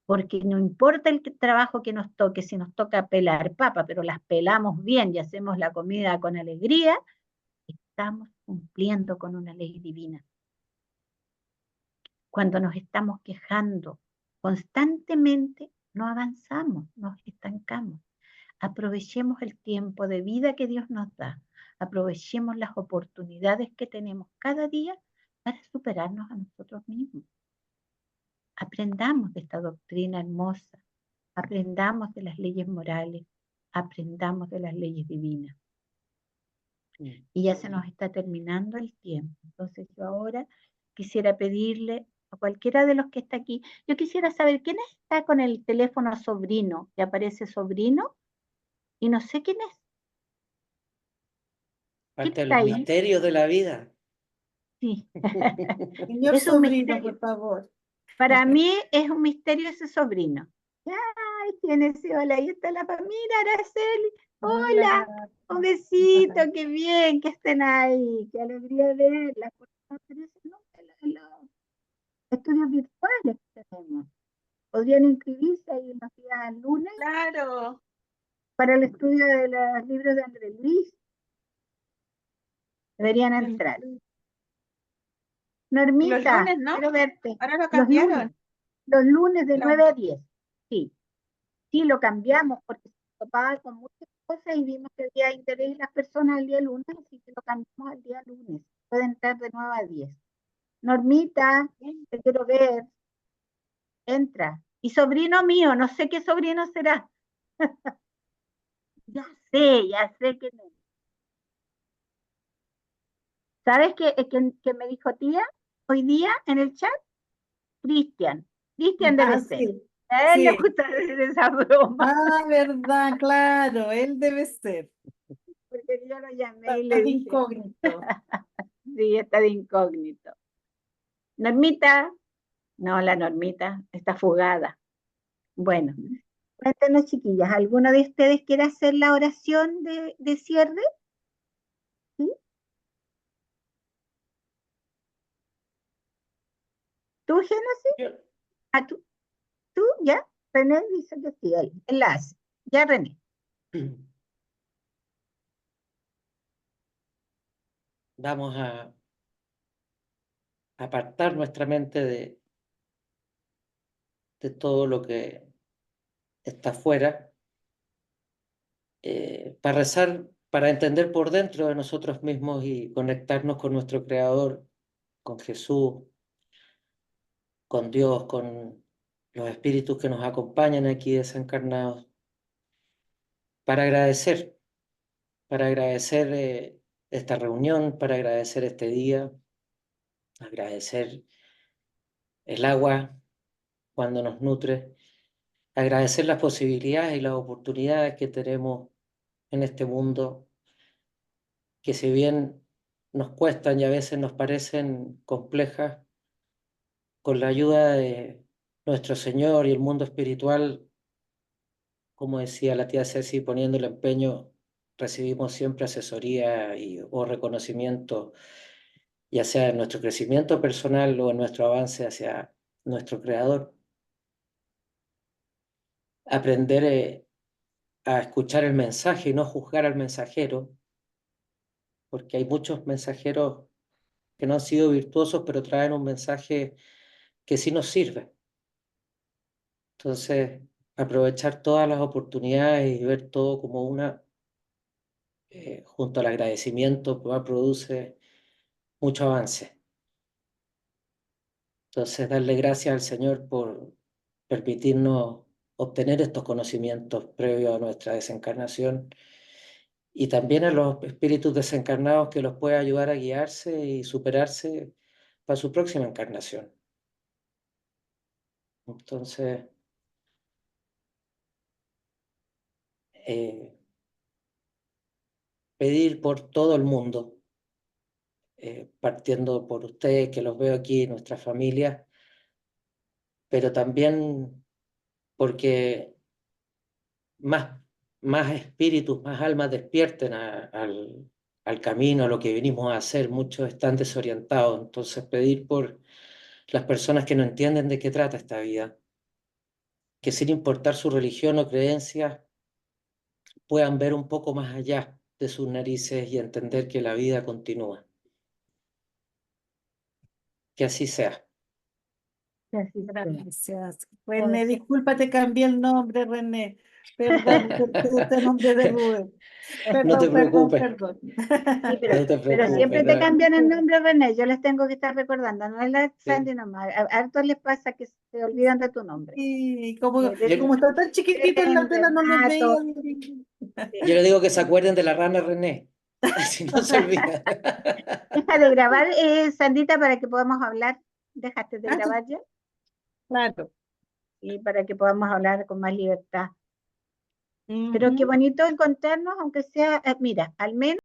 porque no importa el trabajo que nos toque, si nos toca pelar papa, pero las pelamos bien y hacemos la comida con alegría, estamos cumpliendo con una ley divina. Cuando nos estamos quejando constantemente, no avanzamos, nos estancamos. Aprovechemos el tiempo de vida que Dios nos da. Aprovechemos las oportunidades que tenemos cada día para superarnos a nosotros mismos. Aprendamos de esta doctrina hermosa. Aprendamos de las leyes morales. Aprendamos de las leyes divinas. Y ya se nos está terminando el tiempo. Entonces yo ahora quisiera pedirle a cualquiera de los que está aquí, yo quisiera saber quién está con el teléfono sobrino, que aparece sobrino, y no sé quién es. ¿Quién Parte de está los ahí? misterios de la vida. Sí, Señor es un sobrino, misterio. por favor. Para mí es un misterio ese sobrino. Ay, ¿quién es? Hola, ahí está la familia, Araceli. Hola, Hola. un besito, qué bien que estén ahí, qué alegría verlas. Porque no aparecen nunca los estudios virtuales que tenemos. Podrían inscribirse ahí en los días lunes Claro. para el estudio de los libros de Andrés Luis. Deberían entrar. Los Normita, lunes, ¿no? quiero verte. Ahora lo Los lunes, cambiaron. los lunes de Lo- 9 a 10. Sí, sí, lo cambiamos porque se topaba con muchas cosas y vimos que había interés en las personas el día lunes, así que lo cambiamos al día lunes. Puede entrar de 9 a 10. Normita, te quiero ver. Entra. Y sobrino mío, no sé qué sobrino será. Ya sé que no. ¿Sabes qué me dijo tía hoy día en el chat? Cristian. Cristian debe Ah, ser. sí, A él le sí. gusta hacer esa broma, Ah, verdad, claro, él debe ser. porque yo lo llamé y Estás le de dije, incógnito. sí, está de incógnito. Normita, no, la Normita está fugada. Bueno, cuéntenos, chiquillas, ¿alguno de ustedes quiere hacer la oración de cierre? ¿Sí? ¿Tú, Génesis? Yo- ¿A tú? ¿Ya? René dice que sí, él la hace. Ya, René. vamos a apartar nuestra mente de todo lo que está afuera, para rezar, para entender por dentro de nosotros mismos y conectarnos con nuestro Creador, con Jesús, con Dios, con los espíritus que nos acompañan aquí desencarnados, para agradecer, esta reunión, para agradecer este día, agradecer el agua cuando nos nutre, agradecer las posibilidades y las oportunidades que tenemos en este mundo, que si bien nos cuestan y a veces nos parecen complejas, con la ayuda de nuestro Señor y el mundo espiritual, como decía la tía Ceci, poniendo el empeño, recibimos siempre asesoría o reconocimiento, ya sea en nuestro crecimiento personal o en nuestro avance hacia nuestro Creador. Aprender a escuchar el mensaje y no juzgar al mensajero, porque hay muchos mensajeros que no han sido virtuosos, pero traen un mensaje que sí nos sirve. Entonces, aprovechar todas las oportunidades y ver todo como una, junto al agradecimiento, produce mucho avance. Entonces, darle gracias al Señor por permitirnos obtener estos conocimientos previos a nuestra desencarnación, y también a los espíritus desencarnados que los puede ayudar a guiarse y superarse para su próxima encarnación. Entonces, pedir por todo el mundo, partiendo por ustedes, que los veo aquí, nuestra familia, pero también porque más espíritus, más almas despierten al camino, a lo que venimos a hacer. Muchos están desorientados, entonces pedir por las personas que no entienden de qué trata esta vida, que sin importar su religión o creencia, puedan ver un poco más allá de sus narices y entender que la vida continúa. Que así sea. Gracias. René, disculpa, te cambié el nombre, René. Perdón, te nombré de Rubén. No te Perdón, perdón, preocupes, perdón. Sí, no te pero siempre te preocupes. cambian el nombre, René. Yo les tengo que estar recordando, no es la Sandy nomás. A hartos les pasa que se olvidan de tu nombre. Y como, De como está tan chiquitito en la tela, no les veía. Yo le digo que se acuerden de la rana René, si no se olvida. Deja de grabar, Sandita, para que podamos hablar. Dejaste de grabar ya. Claro. Y para que podamos hablar con más libertad. Pero qué bonito encontrarnos, aunque sea, mira, al menos